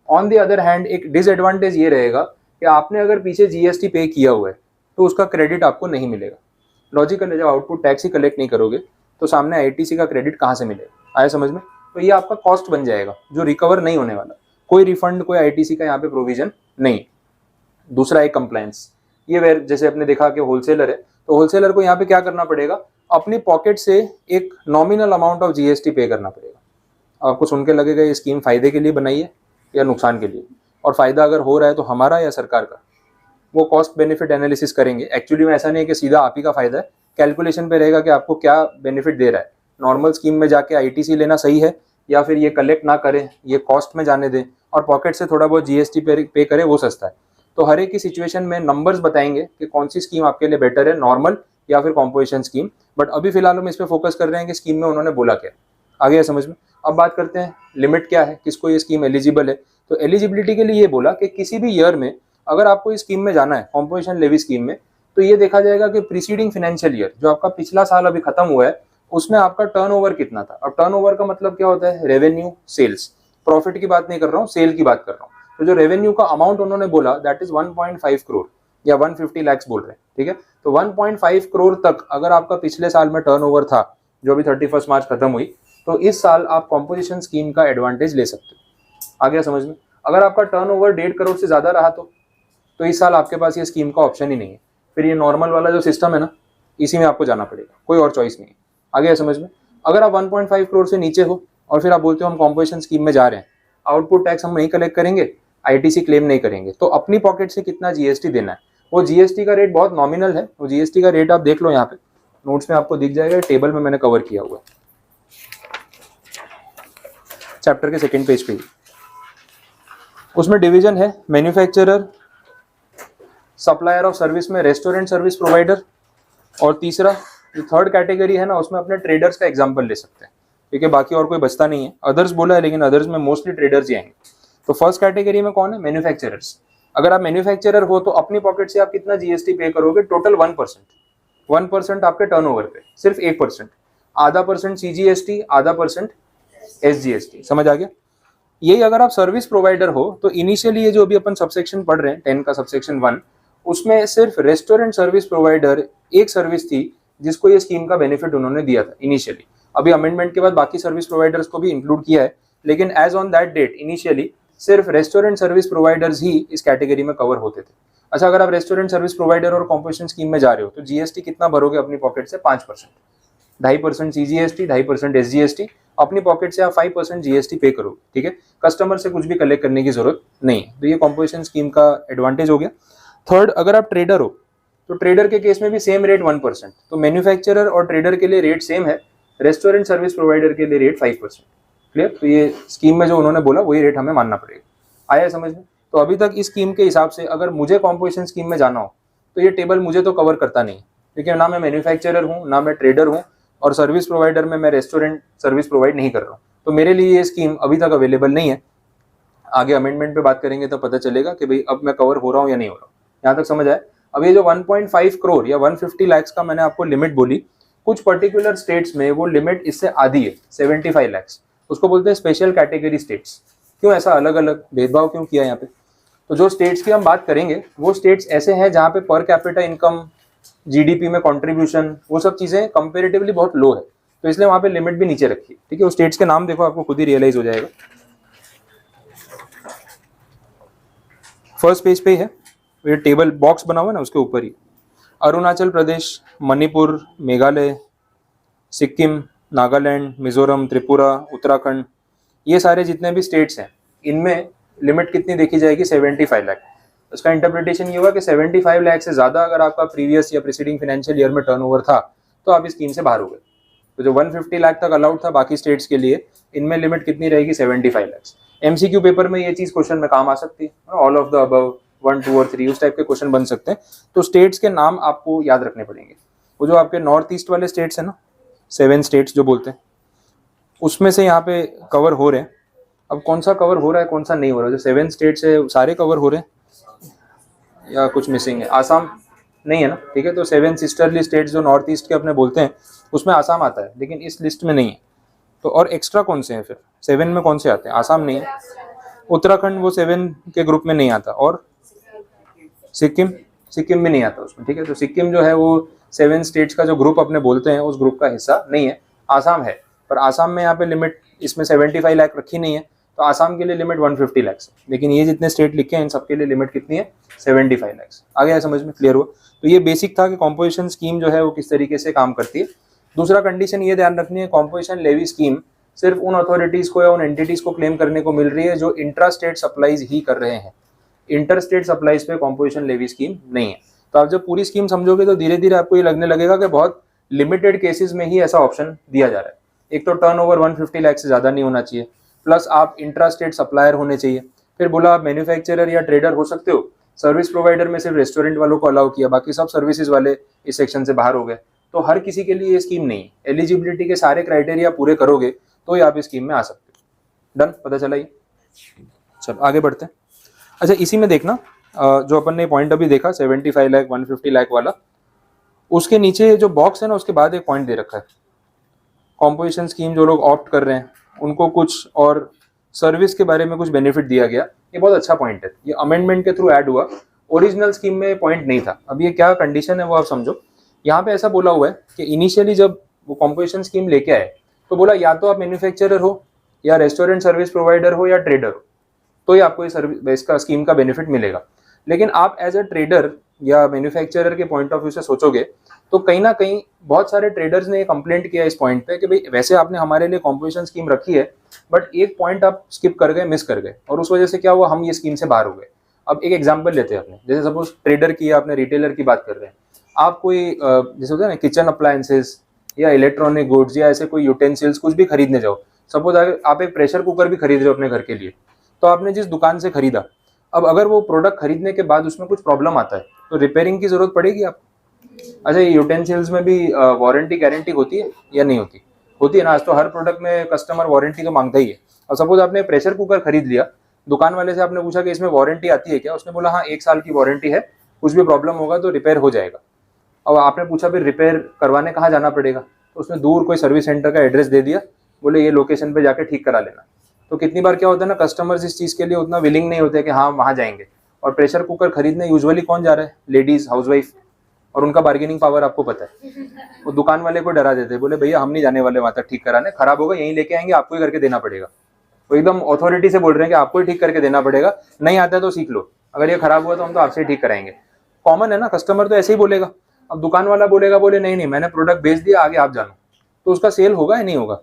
Speaker 1: ऑन द अदर हैंड एक डिसएडवांटेज ये रहेगा कि आपने अगर पीछे जीएसटी पे किया हुआ है तो उसका क्रेडिट आपको नहीं मिलेगा। लॉजिकल है, जब आउटपुट टैक्स ही कलेक्ट नहीं करोगे तो सामने आईटीसी का क्रेडिट कहाँ से मिलेगा? आया समझ में? तो ये आपका कॉस्ट बन जाएगा जो रिकवर नहीं होने वाला। कोई रिफंड, कोई आईटीसी का यहाँ पे प्रोविजन नहीं। दूसरा एक कंप्लायंस, ये वेर जैसे आपने देखा कि होलसेलर है तो होलसेलर को यहाँ पे क्या करना पड़ेगा, अपनी पॉकेट से एक नॉमिनल अमाउंट ऑफ जीएसटी पे करना पड़ेगा। आपको सुन के लगेगा ये स्कीम फायदे के लिए बनाई है या नुकसान के लिए, और फायदा अगर हो रहा है तो हमारा या सरकार का, वो कॉस्ट बेनिफिट एनालिसिस करेंगे। एक्चुअली में ऐसा नहीं है कि सीधा आप ही का फायदा है, कैलकुलेशन पे रहेगा कि आपको क्या बेनिफिट दे रहा है। नॉर्मल स्कीम में जाके आईटीसी लेना सही है या फिर ये कलेक्ट ना करें, ये कॉस्ट में जाने दें और पॉकेट से थोड़ा बहुत जीएसटी पे करें, वो सस्ता है। तो हर एक की सिचुएशन में नंबर्स बताएंगे कि कौन सी स्कीम आपके लिए बेटर है, नॉर्मल या फिर कॉम्पोजिशन स्कीम। बट अभी फिलहाल हम इस पे फोकस कर रहे हैं कि स्कीम में उन्होंने बोला क्या। आगे समझ में? अब बात करते हैं लिमिट क्या है, किसको ये स्कीम एलिजिबल है। तो एलिजिबिलिटी के लिए ये बोला कि किसी भी ईयर में अगर आपको इस स्कीम में जाना है, कॉम्पोजिशन लेवी स्कीम में, तो ये देखा जाएगा कि प्रीसीडिंग फाइनेंशियल ईयर, जो आपका पिछला साल अभी खत्म हुआ है, उसमें आपका टर्नओवर कितना था। अब टर्नओवर का मतलब क्या होता है? Revenue, sales. प्रॉफिट की बात नहीं कर रहा हूँ, सेल की बात कर रहा हूँ। तो जो रेवेन्यू का अमाउंट उन्होंने बोला दैट इज 1.5 करोड़ या 150 लाख बोल रहे हैं, ठीक है। तो 1.5 करोड़ तक अगर आपका पिछले साल में टर्नओवर था, जो अभी 31 मार्च खत्म हुई, तो इस साल आप कॉम्पोजिशन स्कीम का एडवांटेज ले सकते हो। आ गया समझ में? अगर आपका टर्नओवर 1.5 करोड़ से ज्यादा रहा तो इस साल आपके पास ये स्कीम का ऑप्शन ही नहीं है। फिर ये नॉर्मल वाला जो सिस्टम है ना, इसी में आपको जाना पड़ेगा, कोई और चॉइस नहीं है। आ गया समझ में? अगर आप 1.5 करोड़ से नीचे हो और फिर आप बोलते हो हम कॉम्पोजिशन स्कीम में जा रहे हैं, आउटपुट टैक्स हम नहीं कलेक्ट करेंगे, आईटीसी क्लेम नहीं करेंगे, तो अपनी पॉकेट से कितना जीएसटी देना है। वो जीएसटी का रेट बहुत नॉमिनल है। वो जीएसटी का रेट आप देख लो, यहाँ पे नोट्स में आपको दिख जाएगा, टेबल में मैंने कवर किया हुआ है चैप्टर के 2nd पेज पे ही। उसमें डिवीजन है मैन्युफैक्चरर, सप्लायर ऑफ सर्विस में रेस्टोरेंट सर्विस प्रोवाइडर, और तीसरा जो 3rd कैटेगरी है ना, उसमें अपने ट्रेडर्स का एग्जांपल ले सकते हैं, ठीक है। बाकी और कोई बचता नहीं है। अदर्स बोला है लेकिन अदर्स में मोस्टली ट्रेडर्स ही आएंगे। तो फर्स्ट कैटेगरी में कौन है? मैन्युफैक्चरर्स। अगर आप मैन्युफैक्चरर हो तो अपनी पॉकेट से आप कितना जीएसटी पे करोगे? टोटल 1%। 1% आपके टर्नओवर पे, सिर्फ 1%। आधा % सीजीएसटी, आधा % एसजीएसटी। समझ आ गया? यही अगर आप सर्विस प्रोवाइडर हो तो इनिशियली ये जो अभी अपन सबसेक्शन पढ़ रहे हैं 10 का सबसेक्शन 1, उसमें सिर्फ रेस्टोरेंट सर्विस प्रोवाइडर एक सर्विस थी जिसको ये स्कीम का बेनिफिट उन्होंने दिया था इनिशियली। अभी अमेंडमेंट के बाद बाकी सर्विस प्रोवाइडर्स को भी इंक्लूड किया है, लेकिन as on that date initially सिर्फ रेस्टोरेंट सर्विस प्रोवाइडर्स ही इस कैटेगरी में कवर होते थे। अच्छा, अगर आप रेस्टोरेंट सर्विस प्रोवाइडर और कॉम्पोजिशन स्कीम में जा रहे हो तो जीएसटी कितना भरोगे अपनी पॉकेट से? 5%। 2.5% सीजीएसटी, 2.5% एसजीएसटी। अपनी पॉकेट से आप 5% जीएसटी पे करोगे, ठीक है। कस्टमर से कुछ भी कलेक्ट करने की जरूरत नहीं है। तो ये कॉम्पोजिशन स्कीम का एडवांटेज हो गया। 3rd, अगर आप ट्रेडर हो तो ट्रेडर के केस में भी सेम रेट 1%। तो मैन्युफैक्चरर और ट्रेडर के लिए रेट सेम है, रेस्टोरेंट सर्विस प्रोवाइडर के लिए रेट 5%। क्लियर? तो ये स्कीम में जो उन्होंने बोला वही रेट हमें मानना पड़ेगा। आया समझ में? तो अभी तक इस स्कीम के हिसाब से अगर मुझे कॉम्पोजिशन स्कीम में जाना हो तो ये टेबल मुझे तो कवर करता नहीं, क्योंकि ना मैं मैन्युफैक्चरर हूँ, ना मैं ट्रेडर हूँ, और सर्विस प्रोवाइडर में मैं रेस्टोरेंट सर्विस प्रोवाइड नहीं कर रहा हूँ। तो मेरे लिए ये स्कीम अभी तक अवेलेबल नहीं है। आगे अमेंडमेंट पे बात करेंगे तो पता चलेगा कि भाई अब मैं कवर हो रहा हूँ या नहीं हो रहा हूँ। यहाँ तक समझ आए? अब ये जो 1.5 करोड़ या 150 लाख का मैंने आपको लिमिट बोली, कुछ पर्टिकुलर स्टेट्स में वो लिमिट इससे आधी है, 75 लाख। उसको बोलते हैं स्पेशल कैटेगरी स्टेट्स। क्यों ऐसा अलग अलग भेदभाव क्यों किया यहाँ पे? तो जो स्टेट्स की हम बात करेंगे वो स्टेट्स ऐसे हैं जहाँ पे पर कैपिटा इनकम, जीडीपी में कंट्रीब्यूशन, वो सब चीजें कंपेरेटिवली बहुत लो है, तो इसलिए वहाँ पे लिमिट भी नीचे रखी है, ठीक है। वो स्टेट्स के नाम देखो, आपको खुद ही रियलाइज हो जाएगा। फर्स्ट पेज पे ही है, ये टेबल बॉक्स बना हुआ है ना, उसके ऊपर ही अरुणाचल प्रदेश, मणिपुर, मेघालय, सिक्किम, नागालैंड, मिजोरम, त्रिपुरा, उत्तराखंड, ये सारे जितने भी स्टेट्स हैं इनमें लिमिट कितनी देखी जाएगी? 75 लाख। उसका इंटरप्रिटेशन ये हुआ कि 75 लाख से ज्यादा अगर आपका प्रीवियस या प्रीसीडिंग फाइनेंशियल ईयर में टर्नओवर था तो आप इस स्कीम से बाहर हो गए। तो जो 150 लाख तक अलाउड था बाकी स्टेट्स के लिए, इनमें लिमिट कितनी रहेगी 75 लाख। एमसीक्यू पेपर में ये चीज क्वेश्चन में काम आ सकती है, ऑल ऑफ द अबव 1, 2 और 3 उस टाइप के क्वेश्चन बन सकते हैं। तो स्टेट्स के नाम आपको याद रखने पड़ेंगे। वो जो आपके नॉर्थ ईस्ट वाले स्टेट्स है ना, 7 स्टेट्स जो बोलते हैं, उसमें से यहाँ पे कवर हो रहे हैं। अब कौन सा कवर हो रहा है कौन सा नहीं हो रहा है, जो 7 स्टेट्स है सारे कवर हो रहे हैं या कुछ मिसिंग है? आसाम नहीं है ना, ठीक है। तो 7 सिस्टरली स्टेट्स जो नॉर्थ ईस्ट के अपने बोलते हैं उसमें आसाम आता है, लेकिन इस लिस्ट में नहीं है। तो और एक्स्ट्रा कौन से हैं फिर 7 में? कौन से आते हैं? आसाम नहीं है, उत्तराखंड वो 7 के ग्रुप में नहीं आता, और सिक्किम भी नहीं आता उसमें, ठीक है। तो सिक्किम जो है वो 7 स्टेट्स का जो ग्रुप अपने बोलते हैं उस ग्रुप का हिस्सा नहीं है। आसाम है, पर आसाम में यहाँ पे लिमिट इसमें 75 लाख रखी नहीं है, तो आसाम के लिए लिमिट 150 लाख है। लेकिन ये जितने स्टेट लिखे हैं इन सबके लिए लिमिट कितनी है? 75 लाख। आ गया समझ में? क्लियर हुआ? तो ये बेसिक था कि कॉम्पोजिशन स्कीम जो है वो किस तरीके से काम करती है। दूसरा कंडीशन ये ध्यान रखनी है, कॉम्पोजिशन लेवी स्कीम सिर्फ उन अथॉरिटीज को या उन एंटिटीज को क्लेम करने को मिल रही है जो इंट्रा स्टेट सप्लाईज ही कर रहे हैं। इंटर स्टेट सप्लाईज पे कॉम्पोजिशन लेवी स्कीम नहीं है। तो आप जब पूरी स्कीम समझोगे तो धीरे धीरे आपको ये लगने लगेगा कि बहुत लिमिटेड केसेस में ही ऐसा ऑप्शन दिया जा रहा है। एक तो टर्नओवर 150 लाख से ज़्यादा नहीं होना चाहिए, प्लस आप इंट्रा स्टेट सप्लायर होने चाहिए। फिर बोला आप मैन्युफैक्चरर या ट्रेडर हो सकते हो। सर्विस प्रोवाइडर में सिर्फ रेस्टोरेंट वालों को अलाउ किया, बाकी सब सर्विसेज वाले इस सेक्शन से बाहर हो गए। तो हर किसी के लिए ये स्कीम नहीं है। एलिजिबिलिटी के सारे क्राइटेरिया पूरे करोगे तो ही आप इस स्कीम में आ सकते हो। डन? पता चला ये? चलो आगे बढ़ते हैं। अच्छा, इसी में देखना जो अपन ने पॉइंट अभी देखा 75 लाख 150 लाख वाला, उसके नीचे जो बॉक्स है ना उसके बाद एक पॉइंट दे रखा है, कॉम्पोजिशन स्कीम जो लोग ऑप्ट कर रहे हैं उनको कुछ और सर्विस के बारे में कुछ बेनिफिट दिया गया। ये बहुत अच्छा पॉइंट है, ये अमेंडमेंट के थ्रू ऐड हुआ, ओरिजिनल स्कीम में पॉइंट नहीं था। अब ये क्या कंडीशन है वो आप समझो। यहाँ पे ऐसा बोला हुआ है कि इनिशियली जब वो कॉम्पोजिशन स्कीम लेके आए तो बोला या तो आप मैन्युफैक्चरर हो या रेस्टोरेंट सर्विस प्रोवाइडर हो या ट्रेडर हो, तो ही आपको ये सर्विस इसका स्कीम का बेनिफिट मिलेगा। लेकिन आप एज अ ट्रेडर या मैन्युफैक्चरर के पॉइंट ऑफ व्यू से सोचोगे तो कहीं ना कहीं बहुत सारे ट्रेडर्स ने कंप्लेंट किया इस पॉइंट पे कि भाई वैसे आपने हमारे लिए कॉम्पोजिशन स्कीम रखी है बट एक पॉइंट आप स्किप कर गए, मिस कर गए, और उस वजह से क्या हुआ, हम ये स्कीम से बाहर हो गए। अब एक एग्जांपल लेते हैं अपने, जैसे सपोज ट्रेडर की या आपने रिटेलर की बात कर रहे हैं। आप कोई जैसे होता है ना किचन अप्लायंसेस या इलेक्ट्रॉनिक गुड्स या ऐसे कोई यूटेंसिल्स कुछ भी खरीदने जाओ, सपोज आप एक प्रेशर कुकर भी खरीद रहे हो अपने घर के लिए, तो आपने जिस दुकान से खरीदा, अब अगर वो प्रोडक्ट खरीदने के बाद उसमें कुछ प्रॉब्लम आता है तो रिपेयरिंग की जरूरत पड़ेगी आपको। अच्छा, ये यूटेंसिल्स में भी वारंटी गारंटी होती है या नहीं होती? होती है ना। आज तो हर प्रोडक्ट में कस्टमर वारंटी तो मांगता ही है। और सपोज आपने प्रेशर कुकर खरीद लिया, दुकान वाले से आपने पूछा कि इसमें वारंटी आती है क्या, उसने बोला हाँ 1 साल की वारंटी है, कुछ भी प्रॉब्लम होगा तो रिपेयर हो जाएगा। अब आपने पूछा फिर रिपेयर करवाने कहाँ जाना पड़ेगा, तो उसने दूर कोई सर्विस सेंटर का एड्रेस दे दिया, बोले ये लोकेशन पे जाके ठीक करा लेना। तो कितनी बार क्या होता है ना, कस्टमर्स इस चीज़ के लिए उतना विलिंग नहीं होते कि हाँ वहाँ जाएंगे। और प्रेशर कुकर खरीदने यूजुअली कौन जा रहा है? लेडीज, हाउसवाइफ, और उनका बार्गेनिंग पावर आपको पता है। वो दुकान वाले को डरा देते, बोले भैया हम नहीं जाने वाले वहाँ तक ठीक कराने, खराब होगा यहीं लेके आएंगे, आपको ही करके देना पड़ेगा। वो एकदम अथॉरिटी से बोल रहे हैं कि आपको ही ठीक करके देना पड़ेगा, नहीं आता है तो सीख लो, अगर ये खराब हुआ तो हम तो आपसे ही ठीक कराएंगे। कॉमन है ना, कस्टमर तो ऐसे ही बोलेगा। अब दुकान वाला बोलेगा, बोले नहीं नहीं मैंने प्रोडक्ट बेच दिया, आगे आप जानो, तो उसका सेल होगा या नहीं होगा?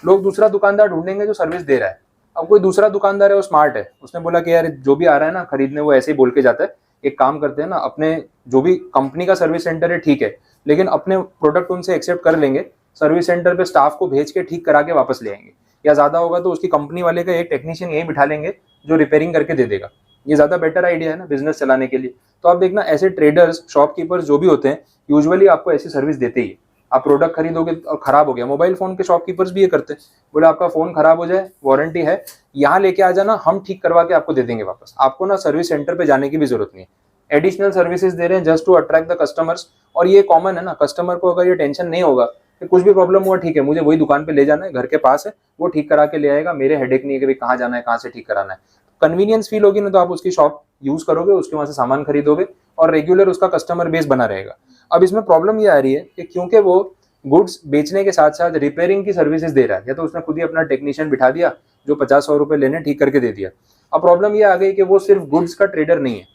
Speaker 1: लोग दूसरा दुकानदार ढूंढेंगे जो सर्विस दे रहा है। अब कोई दूसरा दुकानदार है वो स्मार्ट है, उसने बोला कि यार जो भी आ रहा है ना खरीदने वो ऐसे ही बोल के जाता है, एक काम करते हैं ना, अपने जो भी कंपनी का सर्विस सेंटर है ठीक है, लेकिन अपने प्रोडक्ट उनसे एक्सेप्ट कर लेंगे, सर्विस सेंटर पे स्टाफ को भेज के ठीक करा के वापस ले आएंगे, या ज्यादा होगा तो उसकी कंपनी वाले का एक टेक्नीशियन यहीं बिठा लेंगे जो रिपेयरिंग करके दे देगा। ये ज्यादा बेटर आइडिया है ना बिजनेस चलाने के लिए। तो आप देखना ऐसे ट्रेडर्स, शॉपकीपर्स जो भी होते हैं यूजुअली आपको ऐसी सर्विस देते ही। आप प्रोडक्ट खरीदोगे और खराब हो गया, मोबाइल फोन के शॉपकीपर्स भी ये करते हैं, बोले आपका फोन खराब हो जाए, वारंटी है, यहाँ लेके आ जाना, हम ठीक करवा के आपको दे देंगे वापस, आपको ना सर्विस सेंटर पे जाने की भी जरूरत नहीं है। एडिशनल सर्विसेज दे रहे हैं just to attract the customers. और ये कॉमन है ना, कस्टमर को अगर ये टेंशन नहीं होगा कि कुछ भी प्रॉब्लम हुआ ठीक है, मुझे वही दुकान पे ले जाना है, घर के पास है, वो ठीक करा के ले आएगा, मेरे हेडेक नहीं है कि कहाँ जाना है, कहाँ से ठीक कराना है। कन्वीनियंस फील होगी ना तो आप उसकी शॉप यूज करोगे, उसके वहां से सामान खरीदोगे और रेगुलर उसका कस्टमर बेस बना रहेगा। अब इसमें प्रॉब्लम ये आ रही है कि क्योंकि वो गुड्स बेचने के साथ साथ रिपेयरिंग की सर्विसेज दे रहा है, या तो उसने खुद ही अपना टेक्नीशियन बिठा दिया जो 50-100 रुपए लेने ठीक करके दे दिया। अब प्रॉब्लम ये आ गई कि वो सिर्फ गुड्स का ट्रेडर नहीं है,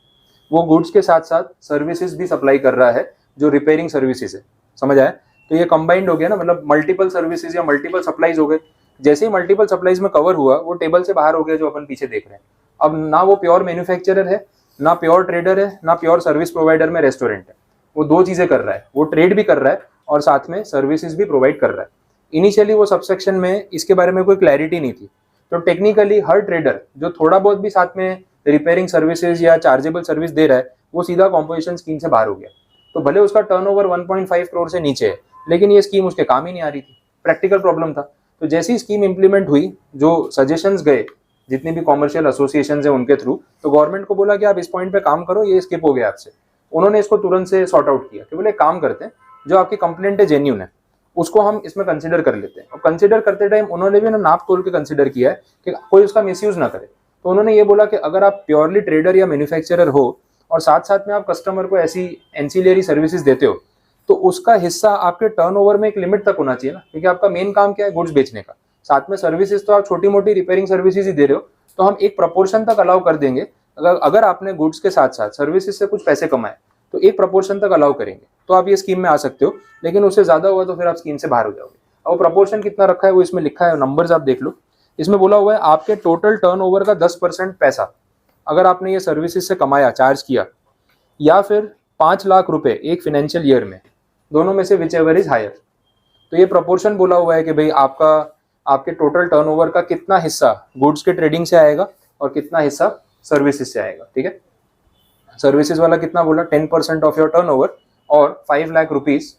Speaker 1: वो गुड्स के साथ साथ सर्विसेज भी सप्लाई कर रहा है जो रिपेयरिंग सर्विसेज है। समझ आया? तो ये कंबाइंड हो गया ना, मतलब मल्टीपल सर्विसेज या मल्टीपल सप्लाईज हो गए। जैसे ही मल्टीपल सप्लाईज में कवर हुआ वो टेबल से बाहर हो गया जो अपन पीछे देख रहे हैं। अब ना वो प्योर मैन्युफैक्चरर है, ना प्योर ट्रेडर है, ना प्योर सर्विस प्रोवाइडर में रेस्टोरेंट है, वो दो चीजें कर रहा है, वो ट्रेड भी कर रहा है और साथ में सर्विसेज भी प्रोवाइड कर रहा है। इनिशियली वो सबसेक्शन में इसके बारे में कोई क्लैरिटी नहीं थी, तो टेक्निकली हर ट्रेडर जो थोड़ा बहुत भी साथ में रिपेयरिंग सर्विसेज या चार्जेबल सर्विस दे रहा है वो सीधा कॉम्पोजिशन स्कीम से बाहर हो गया। तो भले उसका टर्नओवर 1.5 करोड़ से नीचे है, लेकिन ये स्कीम उसके काम ही नहीं आ रही थी, प्रैक्टिकल प्रॉब्लम था। तो जैसी स्कीम इंप्लीमेंट हुई, जो सजेशंस गए जितने भी कॉमर्शियल एसोसिएशन है उनके थ्रू, तो गवर्नमेंट को बोला कि आप इस पॉइंट पे काम करो, ये स्किप हो गया आपसे। उन्होंने इसको तुरंत से सॉर्ट आउट किया कि बोले काम करते हैं, जो आपकी कंप्लेंट है जेन्यून है उसको हम इसमें कंसिडर कर लेते हैं। और कंसिडर करते टाइम उन्होंने भी ना नाप तोल के कंसिडर किया है कि कोई उसका मिसयूज ना करे। तो उन्होंने ये बोला कि अगर आप प्योरली ट्रेडर या मैन्युफैक्चरर हो और साथ साथ में आप कस्टमर को ऐसी एंसिलरी सर्विसेज देते हो, तो उसका हिस्सा आपके टर्नओवर में एक लिमिट तक होना चाहिए ना, क्योंकि आपका मेन काम क्या है, गुड्स बेचने का। साथ में सर्विसेज तो आप छोटी मोटी रिपेयरिंग सर्विसेज ही दे रहे हो, तो हम एक प्रपोर्शन तक अलाउ कर देंगे। अगर आपने गुड्स के साथ साथ सर्विसेज से कुछ पैसे कमाए तो एक प्रपोर्शन तक अलाउ करेंगे, तो आप ये स्कीम में आ सकते हो। लेकिन उससे ज्यादा हुआ तो फिर आप स्कीम से बाहर हो जाओगे। और प्रपोर्शन कितना रखा है वो इसमें लिखा है, नंबर्स आप देख लो। इसमें बोला हुआ है आपके टोटल टर्नओवर का 10% पैसा अगर आपने ये सर्विसेज से कमाया, चार्ज किया, या फिर 5 लाख रुपए एक फाइनेंशियल ईयर में, दोनों में से विच एवर इज हायर। तो ये प्रपोर्शन बोला हुआ है कि भाई आपके टोटल टर्नओवर का कितना हिस्सा गुड्स के ट्रेडिंग से आएगा और कितना हिस्सा सर्विसेज से आएगा। ठीक है, सर्विसेज वाला कितना बोला, 10% ऑफ योर टर्नओवर और 5 lakh rupees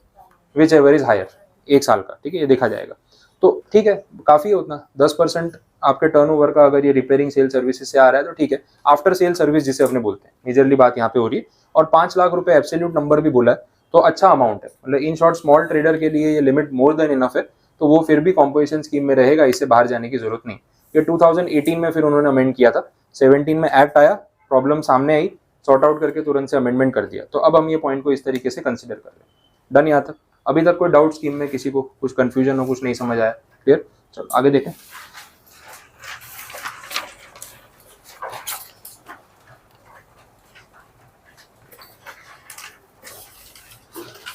Speaker 1: whichever is higher, एक साल का। ठीक है, ये देखा जाएगा। तो ठीक है, काफी है उतना। 10% आपके टर्नओवर का अगर ये रिपेयरिंग सेल सर्विसेज से आ रहा है तो ठीक है, आफ्टर सेल सर्विस जिसे अपने बोलते हैं, मेजरली बात यहाँ पे हो रही है। और 5 लाख रुपए एब्सोल्यूट नंबर भी बोला है, तो अच्छा अमाउंट है। मतलब इन शॉर्ट स्मॉल ट्रेडर के लिए ये लिमिट मोर देन इनफ है, तो वो फिर भी कॉम्पोजिशन स्कीम में रहेगा, इससे बाहर जाने की जरूरत नहीं। ये 2018 में फिर उन्होंने अमेंड किया था, 17 में एक्ट आया, प्रॉब्लम सामने आई, सॉर्ट आउट करके तुरंत से अमेंडमेंट कर दिया। तो अब हम ये पॉइंट को इस तरीके से कंसिडर कर रहे हैं। डन यहाँ तक? अभी तक कोई डाउट स्कीम में किसी को कुछ कंफ्यूजन हो, कुछ नहीं समझ आया? क्लियर? चलो आगे देखें।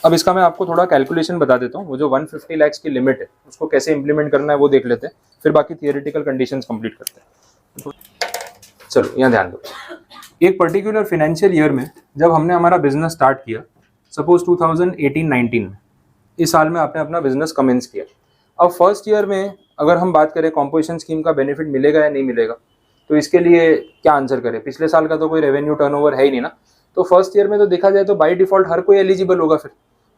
Speaker 1: अब इसका मैं आपको थोड़ा कैलकुलेशन बता देता हूँ। वो जो 150 लाख की लिमिट है उसको कैसे इंप्लीमेंट करना है वो देख लेते हैं, फिर बाकी थियोरेटिकल कंडीशंस कंप्लीट करते हैं। चलो यहाँ ध्यान दो। एक पर्टिकुलर फाइनेंशियल ईयर में जब हमने हमारा बिजनेस स्टार्ट किया, सपोज 2018-19 में, इस साल में आपने अपना बिजनेस कमेंस किया। अब फर्स्ट ईयर में अगर हम बात करें कॉम्पोजिशन स्कीम का बेनिफिट मिलेगा या नहीं मिलेगा, तो इसके लिए क्या आंसर करें? पिछले साल का तो कोई रेवेन्यू टर्नओवर है ही नहीं ना, तो फर्स्ट ईयर में तो देखा जाए तो बाय डिफॉल्ट हर कोई एलिजिबल होगा फिर।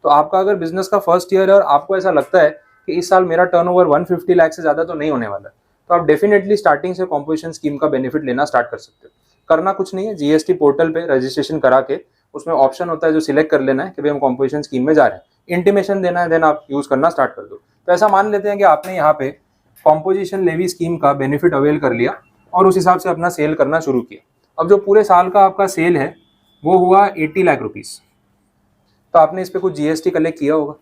Speaker 1: तो आपका अगर बिजनेस का फर्स्ट ईयर है और आपको ऐसा लगता है कि इस साल मेरा टर्नओवर 150 लाख से ज्यादा तो नहीं होने वाला है, तो आप डेफिनेटली स्टार्टिंग से कॉम्पोजिशन स्कीम का बेनिफिट लेना स्टार्ट कर सकते हो। करना कुछ नहीं है, जीएसटी पोर्टल पे रजिस्ट्रेशन करा के उसमें ऑप्शन होता है जो सिलेक्ट कर लेना है कि भाई हम कॉम्पोजिशन स्कीम में जा रहे हैं, इंटीमेशन देना है, देन आप यूज करना स्टार्ट कर दो। तो ऐसा मान लेते हैं कि आपने यहाँ पे कॉम्पोजिशन लेवी स्कीम का बेनिफिट अवेल कर लिया और उस हिसाब से अपना सेल करना शुरू किया। अब जो पूरे साल का आपका सेल है वो हुआ 80 लाख रुपीस, तो आपने इस पे कुछ जीएसटी कलेक्ट किया होगा।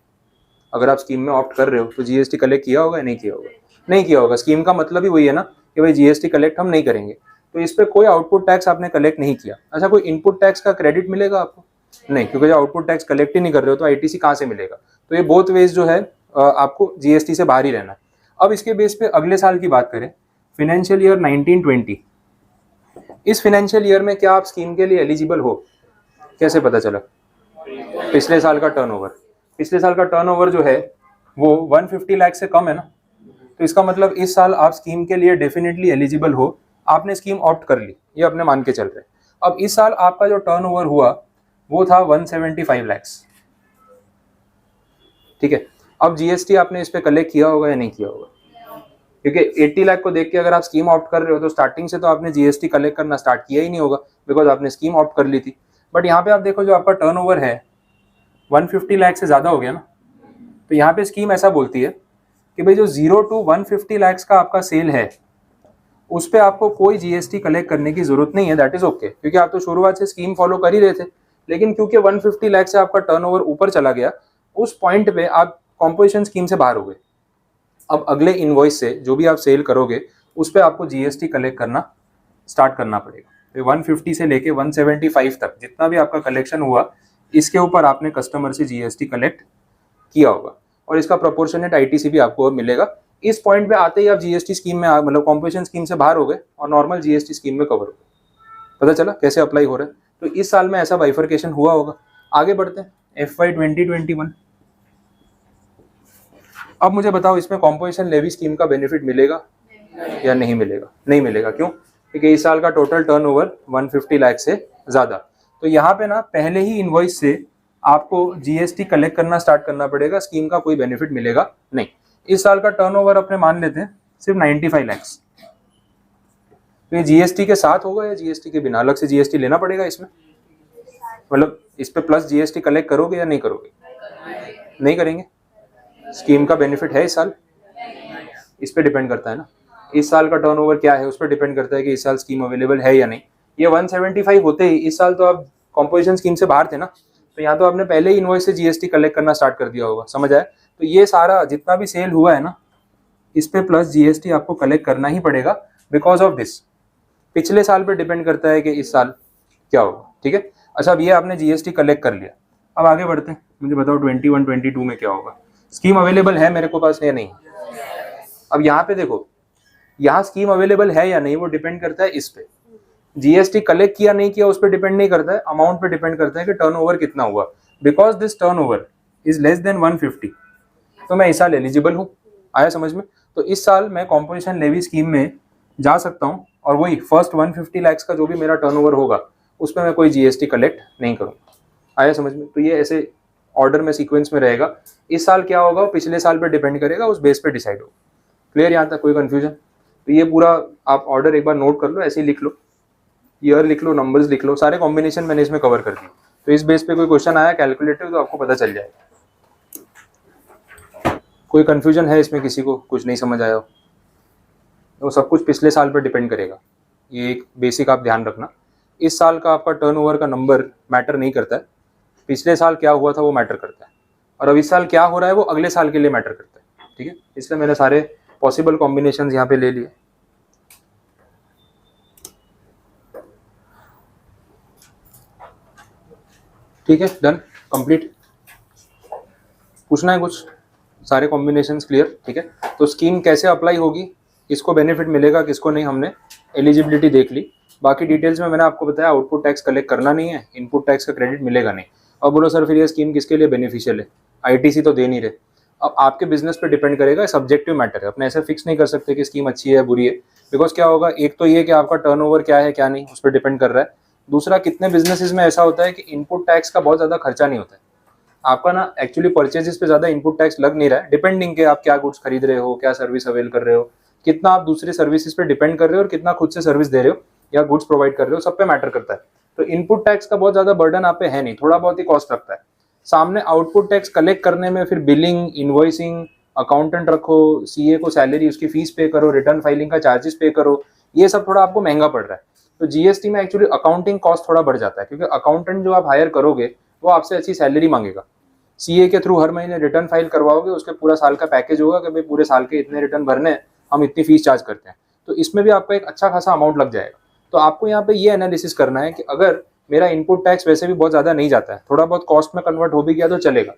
Speaker 1: अगर आप स्कीम में ऑप्ट कर रहे हो तो जीएसटी कलेक्ट किया होगा या नहीं किया होगा? नहीं किया होगा। स्कीम का मतलब ही वही है ना कि भाई जीएसटी कलेक्ट हम नहीं करेंगे, तो इस पे कोई आउटपुट टैक्स आपने कलेक्ट नहीं किया। अच्छा, कोई इनपुट टैक्स का क्रेडिट मिलेगा आपको? नहीं, क्योंकि जो आउटपुट टैक्स कलेक्ट ही नहीं कर रहे हो तो आईटीसी कहाँ से मिलेगा? तो ये बोथ वेज जो है आपको जीएसटी से बाहर ही रहना है। अब इसके बेस पे अगले साल की बात करें, फाइनेंशियल ईयर 19-20, इस फाइनेंशियल ईयर में क्या आप स्कीम के लिए एलिजिबल हो? कैसे पता चला? पिछले साल का टर्नओवर, पिछले साल का टर्नओवर जो है वो 150 लाख से कम है ना, तो इसका मतलब इस साल आप स्कीम के लिए डेफिनेटली एलिजिबल हो। आपने स्कीम ऑप्ट कर ली, ये अपने मान के चल रहे। अब इस साल आपका जो टर्नओवर हुआ वो था 175 लाख। ठीक है, अब जीएसटी आपने इस पे कलेक्ट किया होगा या नहीं किया होगा? क्योंकि 80 लाख को देख के अगर आप स्कीम ऑप्ट कर रहे हो तो स्टार्टिंग से तो आपने जीएसटी कलेक्ट करना स्टार्ट किया ही नहीं होगा, बिकॉज आपने स्कीम ऑप्ट कर ली थी। बट यहाँ पे आप देखो जो आपका टर्नओवर है 150 लाख से ज्यादा हो गया ना, तो यहाँ पे स्कीम ऐसा बोलती है कि भाई जो 0 to 150 लाख का आपका सेल है उस पे आपको कोई जीएसटी कलेक्ट करने की जरूरत नहीं है। दैट इज ओके, क्योंकि आप तो शुरुआत से स्कीम फॉलो कर ही रहे थे। लेकिन क्योंकि 150 लाख से आपका टर्नओवर ऊपर चला गया, उस पॉइंट पे आप कॉम्पोजिशन स्कीम से बाहर हो गए। अब अगले इनवॉइस से जो भी आप सेल करोगे उस पे आपको जीएसटी कलेक्ट करना स्टार्ट करना पड़ेगा। तो 150 से लेके 175 तक जितना भी आपका कलेक्शन हुआ, इसके ऊपर आपने कस्टमर से जीएसटी कलेक्ट किया होगा और इसका प्रोपोर्शनेट आईटीसी भी आपको मिलेगा। इस पॉइंट पे आते ही आप जीएसटी स्कीम में मतलब कॉम्पोजिशन स्कीम से बाहर हो गए और नॉर्मल जीएसटी स्कीम में कवर हो गए। पता चला कैसे अप्लाई हो रहा है? तो इस साल में ऐसा बाइफर्केशन हुआ होगा। आगे बढ़ते हैं FY 2021। अब मुझे बताओ इसमें कॉम्पोजिशन लेवी स्कीम का बेनिफिट मिलेगा या नहीं मिलेगा? नहीं मिलेगा। क्यों? क्योंकि इस साल का टोटल टर्नओवर 150 लाख से ज़्यादा। तो यहाँ पे ना पहले ही इनवॉइस से आपको जीएसटी कलेक्ट करना स्टार्ट करना पड़ेगा, स्कीम का कोई बेनिफिट मिलेगा नहीं। इस साल का टर्नओवर अपने मान लेते हैं सिर्फ 95 लाख। तो ये जीएसटी के साथ होगा या जीएसटी के बिना? अलग से जीएसटी लेना पड़ेगा इसमें? मतलब इस पे प्लस जीएसटी कलेक्ट करोगे या नहीं करोगे? नहीं करेंगे। स्कीम का बेनिफिट है इस साल, इस पे डिपेंड करता है ना। इस साल का टर्नओवर क्या है उस पर डिपेंड करता है कि इस साल स्कीम अवेलेबल है या नहीं। ये 175 होते ही इस साल तो आप कॉम्पोजिशन स्कीम से बाहर थे ना, तो यहाँ तो आपने पहले ही इनवॉइस से जीएसटी कलेक्ट करना स्टार्ट कर दिया होगा। समझ आया? तो ये सारा जितना भी सेल हुआ है ना, इस पे प्लस जीएसटी आपको कलेक्ट करना ही पड़ेगा बिकॉज ऑफ दिस। पिछले साल पे डिपेंड करता है कि इस साल क्या होगा। ठीक है। अच्छा, अब ये आपने जीएसटी कलेक्ट कर लिया, अब आगे बढ़ते हैं। मुझे बताओ 21 22 में क्या होगा? स्कीम अवेलेबल है मेरे को पास या नहीं? अब यहाँ पे देखो, यहाँ स्कीम अवेलेबल है या नहीं वो डिपेंड करता है इस पे। जीएसटी कलेक्ट किया नहीं किया उस पर डिपेंड नहीं करता है, अमाउंट पे डिपेंड करता है कि टर्नओवर कितना हुआ। Because this turnover is less than 150 तो मैं इस साल एलिजिबल हूँ। आया समझ में? तो इस साल मैं कॉम्पोजिशन लेवी स्कीम में जा सकता हूँ और वही फर्स्ट 150 लाख का जो भी मेरा टर्नओवर होगा उस पर मैं कोई जीएसटी कलेक्ट नहीं करूँगा। आया समझ में? तो ये ऐसे ऑर्डर में सीक्वेंस में रहेगा। इस साल क्या होगा पिछले साल पे डिपेंड करेगा, उस बेस पे डिसाइड होगा। क्लियर यहाँ तक? कोई कंफ्यूजन? तो ये पूरा आप ऑर्डर एक बार नोट कर लो, ऐसे ही लिख लो, ईयर लिख लो, नंबर्स लिख लो, सारे कॉम्बिनेशन मैंने इसमें कवर कर दिए। तो इस बेस पे कोई क्वेश्चन आया कैलकुलेटिव तो आपको पता चल जाएगा। कोई कंफ्यूजन है इसमें? किसी को कुछ नहीं समझ आया हो? तो सब कुछ पिछले साल पर डिपेंड करेगा। ये एक बेसिक आप ध्यान रखना। इस साल का आपका टर्नओवर का नंबर मैटर नहीं करता है, पिछले साल क्या हुआ था वो मैटर करता है, और अब इस साल क्या हो रहा है वो अगले साल के लिए मैटर करता है। ठीक है। इसलिए मैंने सारे पॉसिबल कॉम्बिनेशन यहाँ पे ले लिए। ठीक है, डन, कंप्लीट। पूछना है कुछ? सारे कॉम्बिनेशंस क्लियर? ठीक है। तो स्कीम कैसे अप्लाई होगी, किसको बेनिफिट मिलेगा किसको नहीं, हमने एलिजिबिलिटी देख ली। बाकी डिटेल्स में मैंने आपको बताया आउटपुट टैक्स कलेक्ट करना नहीं है, इनपुट टैक्स का क्रेडिट मिलेगा नहीं। और बोलो सर फिर ये स्कीम किसके लिए बेनिफिशियल है? आईटीसी तो दे नहीं रहे। अब आपके बिजनेस पे डिपेंड करेगा, सब्जेक्टिव मैटर है, अपने ऐसे फिक्स नहीं कर सकते कि स्कीम अच्छी है बुरी है। बिकॉज क्या होगा, एक तो ये कि आपका टर्नओवर क्या है क्या नहीं उस पर डिपेंड कर रहा है। दूसरा, कितने बिजनेसेस में ऐसा होता है कि इनपुट टैक्स का बहुत ज़्यादा खर्चा नहीं होता है। आपका ना एक्चुअली परचेजेस पे ज़्यादा इनपुट टैक्स लग नहीं रहा है, डिपेंडिंग के आप क्या गुड्स खरीद रहे हो, क्या सर्विस अवेल कर रहे हो, कितना आप दूसरे सर्विसेज पे डिपेंड कर रहे हो और कितना खुद से सर्विस दे रहे हो या गुड्स प्रोवाइड कर रहे हो, सब पे मैटर करता है। तो इनपुट टैक्स का बहुत ज़्यादा बर्डन आप पे है नहीं, थोड़ा बहुत ही कॉस्ट लगता है। सामने आउटपुट टैक्स कलेक्ट करने में फिर बिलिंग, इनवॉइसिंग, अकाउंटेंट रखो, सीए को सैलरी उसकी फीस पे करो, रिटर्न फाइलिंग का चार्जेस पे करो, ये सब थोड़ा आपको महंगा पड़ रहा है। तो जीएसटी में एक्चुअली अकाउंटिंग कॉस्ट थोड़ा बढ़ जाता है, क्योंकि अकाउंटेंट जो आप हायर करोगे वो आपसे अच्छी सैलरी मांगेगा। सीए के थ्रू हर महीने रिटर्न फाइल करवाओगे, उसके पूरा साल का पैकेज होगा कि भाई पूरे साल के इतने रिटर्न भरने हैं, हम इतनी फीस चार्ज करते हैं। तो इसमें भी आपका एक अच्छा खासा अमाउंट लग जाएगा। तो आपको यहाँ पे ये एनालिसिस करना है कि अगर मेरा इनपुट टैक्स वैसे भी बहुत ज़्यादा नहीं जाता है, थोड़ा बहुत कॉस्ट में कन्वर्ट हो भी गया तो चलेगा।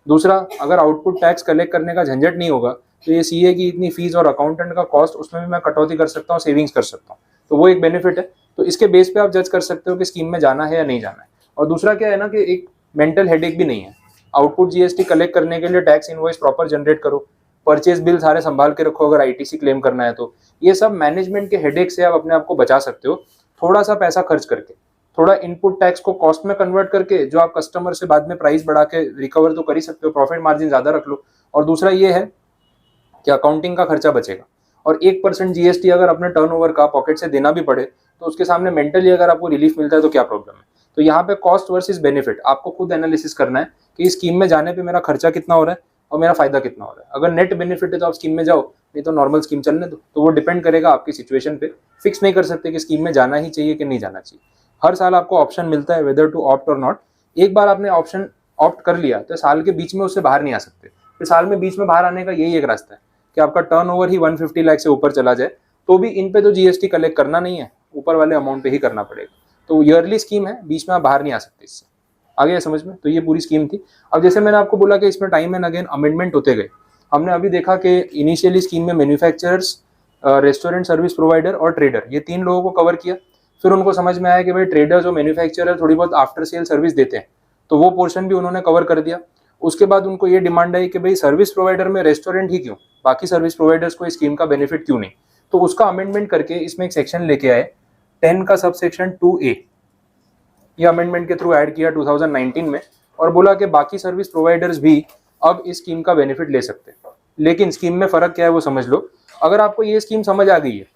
Speaker 1: दूसरा, अगर आउटपुट टैक्स कलेक्ट करने का झंझट नहीं होगा तो ये सीए की इतनी फीस और अकाउंटेंट का कॉस्ट, उसमें भी मैं कटौती कर सकता हूँ, सेविंग्स कर सकता हूँ। तो वो एक बेनिफिट है। तो इसके बेस पे आप जज कर सकते हो कि स्कीम में जाना है या नहीं जाना है। और दूसरा क्या है ना कि एक मेंटल हेडेक भी नहीं है। आउटपुट जीएसटी कलेक्ट करने के लिए टैक्स इनवॉइस प्रॉपर जनरेट करो, परचेज बिल सारे संभाल के रखो, अगर आईटीसी क्लेम करना है तो ये सब मैनेजमेंट के हेडेक से आप अपने आप को बचा सकते हो। थोड़ा सा पैसा खर्च करके, थोड़ा इनपुट टैक्स को कॉस्ट में कन्वर्ट करके, जो आप कस्टमर से बाद में प्राइस बढ़ा के रिकवर तो कर ही सकते हो, प्रॉफिट मार्जिन ज्यादा रख लो। और दूसरा ये है कि अकाउंटिंग का खर्चा बचेगा। और 1% जीएसटी अगर अपने टर्नओवर का पॉकेट से देना भी पड़े तो उसके सामने मेंटली अगर आपको रिलीफ मिलता है तो क्या प्रॉब्लम है। तो यहाँ पे कॉस्ट वर्सेस बेनिफिट आपको खुद एनालिसिस करना है कि इस स्कीम में जाने पे मेरा खर्चा कितना हो रहा है और मेरा फायदा कितना हो रहा है। अगर नेट बेनिफिट है तो आप स्कीम में जाओ, नहीं तो नॉर्मल स्कीम चलने दो। तो वो डिपेंड करेगा आपकी सिचुएशन पे, फिक्स नहीं कर सकते कि स्कीम में जाना ही चाहिए कि नहीं जाना चाहिए। हर साल आपको ऑप्शन मिलता है वेदर टू ऑप्ट और नॉट। एक बार आपने ऑप्शन ऑप्ट कर लिया तो साल के बीच में उससे बाहर नहीं आ सकते। फिर साल में बीच में बाहर आने का यही एक रास्ता है कि आपका टर्नओवर ही 150 लाख से ऊपर चला जाए तो भी इन पे तो जीएसटी कलेक्ट करना नहीं है, ऊपर वाले अमाउंट पे ही करना पड़ेगा। तो ईयरली स्कीम है, बीच में आप बाहर नहीं आ सकते इससे। आ गया समझ में? तो ये पूरी स्कीम थी। अब जैसे मैंने आपको बोला कि इसमें टाइम एंड अगेन अमेंडमेंट होते गए। हमने अभी देखा कि इनिशियली स्कीम में मैन्युफैक्चरर्स, रेस्टोरेंट सर्विस प्रोवाइडर और ट्रेडर, ये 3 लोगों को कवर किया। फिर उनको समझ में आया कि भाई ट्रेडर्स और मैन्युफैक्चरर थोड़ी बहुत आफ्टर सेल सर्विस देते हैं, तो वो पोर्शन भी उन्होंने कवर कर दिया। उसके बाद उनको ये डिमांड आई कि भाई सर्विस प्रोवाइडर में रेस्टोरेंट ही क्यों, बाकी सर्विस प्रोवाइडर्स को इस स्कीम का बेनिफिट क्यों नहीं। तो उसका अमेंडमेंट करके इसमें एक सेक्शन लेके आए 10 का सबसेक्शन 2A, ये अमेंडमेंट के थ्रू ऐड किया 2019 में, और बोला कि बाकी सर्विस प्रोवाइडर्स भी अब इस स्कीम का बेनिफिट ले सकते हैं। लेकिन स्कीम में फ़र्क क्या है वो समझ लो। अगर आपको ये स्कीम समझ आ गई है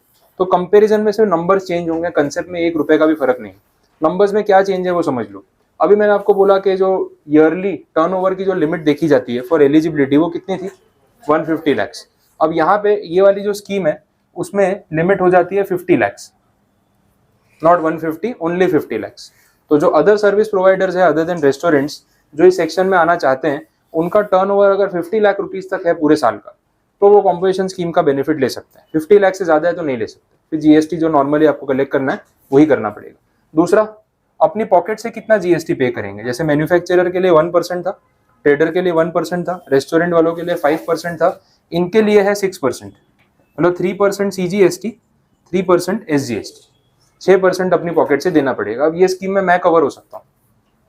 Speaker 1: तो कंपैरिजन में सिर्फ नंबर्स चेंज होंगे, कंसेप्ट में 1 रुपए का भी फर्क नहीं। नंबर्स में क्या चेंज है वो समझ लो। अभी मैंने आपको बोला कि जो ईयरली टर्नओवर की जो लिमिट देखी जाती है फॉर एलिजिबिलिटी वो कितनी थी, 150 लाख। अब यहाँ पे ये वाली जो स्कीम है उसमें लिमिट हो जाती है 50 लाख, नॉट 150, ओनली 50 लाख। तो जो अदर सर्विस प्रोवाइडर्स है अदर देन रेस्टोरेंट्स जो इस सेक्शन में आना चाहते हैं, उनका टर्नओवर अगर 50 लाख रुपीस तक है पूरे साल का, तो वो कॉम्पोजिशन स्कीम का बेनिफिट ले सकते हैं। 50 लाख से ज्यादा है तो नहीं ले सकते, फिर जीएसटी जो नॉर्मली आपको कलेक्ट करना है वही करना पड़ेगा। दूसरा, अपनी पॉकेट से कितना जीएसटी पे करेंगे। जैसे मैन्युफैक्चरर के लिए 1% था, ट्रेडर के लिए 1% था, रेस्टोरेंट वालों के लिए 5% था, इनके लिए है 6%, मतलब 3% सीजीएसटी, 3% एसजीएसटी, 6% अपनी पॉकेट से देना पड़ेगा। अब ये स्कीम में मैं कवर हो सकता हूँ।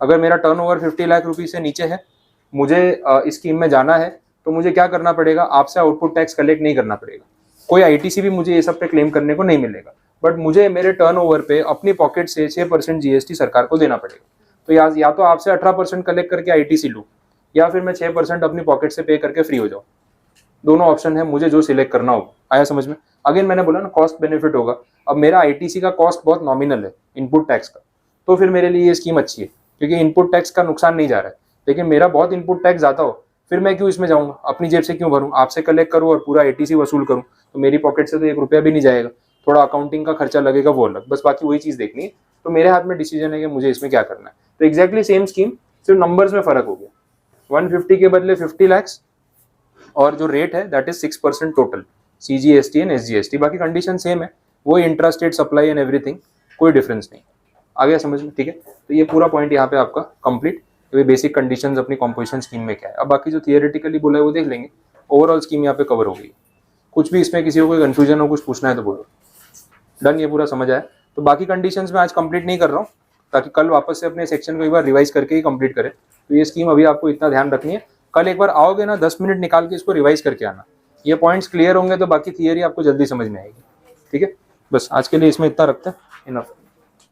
Speaker 1: अगर मेरा टर्नओवर 50 लाख रुपीस से नीचे है, मुझे इस स्कीम में जाना है, तो मुझे क्या करना पड़ेगा, आपसे आउटपुट टैक्स कलेक्ट नहीं करना पड़ेगा, कोई आईटीसी भी मुझे ये सब पे क्लेम करने को नहीं मिलेगा, बट मुझे मेरे टर्नओवर पे अपनी पॉकेट से 6% जीएसटी सरकार को देना पड़ेगा। तो या तो आपसे 18% कलेक्ट करके आईटीसी लूँ, या फिर मैं 6% अपनी पॉकेट से पे करके फ्री हो जाऊँ। दोनों ऑप्शन है, मुझे जो सिलेक्ट करना होगा। आया समझ में? अगेन मैंने बोला ना कॉस्ट बेनिफिट होगा। अब मेरा आईटीसी का कॉस्ट बहुत नॉमिनल है इनपुट टैक्स का, तो फिर मेरे लिए ये स्कीम अच्छी है क्योंकि इनपुट टैक्स का नुकसान नहीं जा रहा है। लेकिन मेरा बहुत इनपुट टैक्स ज़्यादा हो, फिर मैं क्यों इसमें जाऊँगा, अपनी जेब से क्यों भरूँ, आपसे कलेक्ट करूँ और पूरा आईटीसी वसूल करूँ, तो मेरी पॉकेट से तो 1 रुपया भी नहीं जाएगा। थोड़ा अकाउंटिंग का खर्चा लगेगा वो अलग, बस बाकी वही चीज़ देखनी है। तो मेरे हाथ में डिसीजन है कि मुझे इसमें क्या करना है। तो एग्जैक्टली सेम स्कीम, सिर्फ नंबर्स में फ़र्क हो गया, 150 के बदले 50 लाख, और जो रेट है that is 6% total CGST and SGST. बाकी कंडीशन सेम है, वो intra state supply and everything, कोई डिफरेंस नहीं। आ गया समझ में? ठीक है, तो ये पूरा पॉइंट यहाँ पे आपका कंप्लीट। ये बेसिक कंडीशंस अपनी कॉम्पोजिशन स्कीम में क्या है। अब बाकी जो थियोरेटिकली बोला है वो देख लेंगे। ओवरऑल स्कीम यहाँ पे कवर हो गई। कुछ भी इसमें किसी को कोई कंफ्यूजन हो, कुछ पूछना है तो बोलो। डन, ये पूरा समझ आया। तो बाकी कंडीशंस में आज कंप्लीट नहीं कर रहा हूँ, ताकि कल वापस से अपने सेक्शन को एक बार रिवाइज करके ही कंप्लीट करें। तो ये स्कीम अभी आपको इतना ध्यान रखनी है। कल एक बार आओगे ना, 10 मिनट निकाल के इसको रिवाइज करके आना। ये पॉइंट्स क्लियर होंगे तो बाकी थियरी आपको जल्दी समझ में आएगी। ठीक है, बस आज के लिए इसमें इतना रखते हैं, इनफ।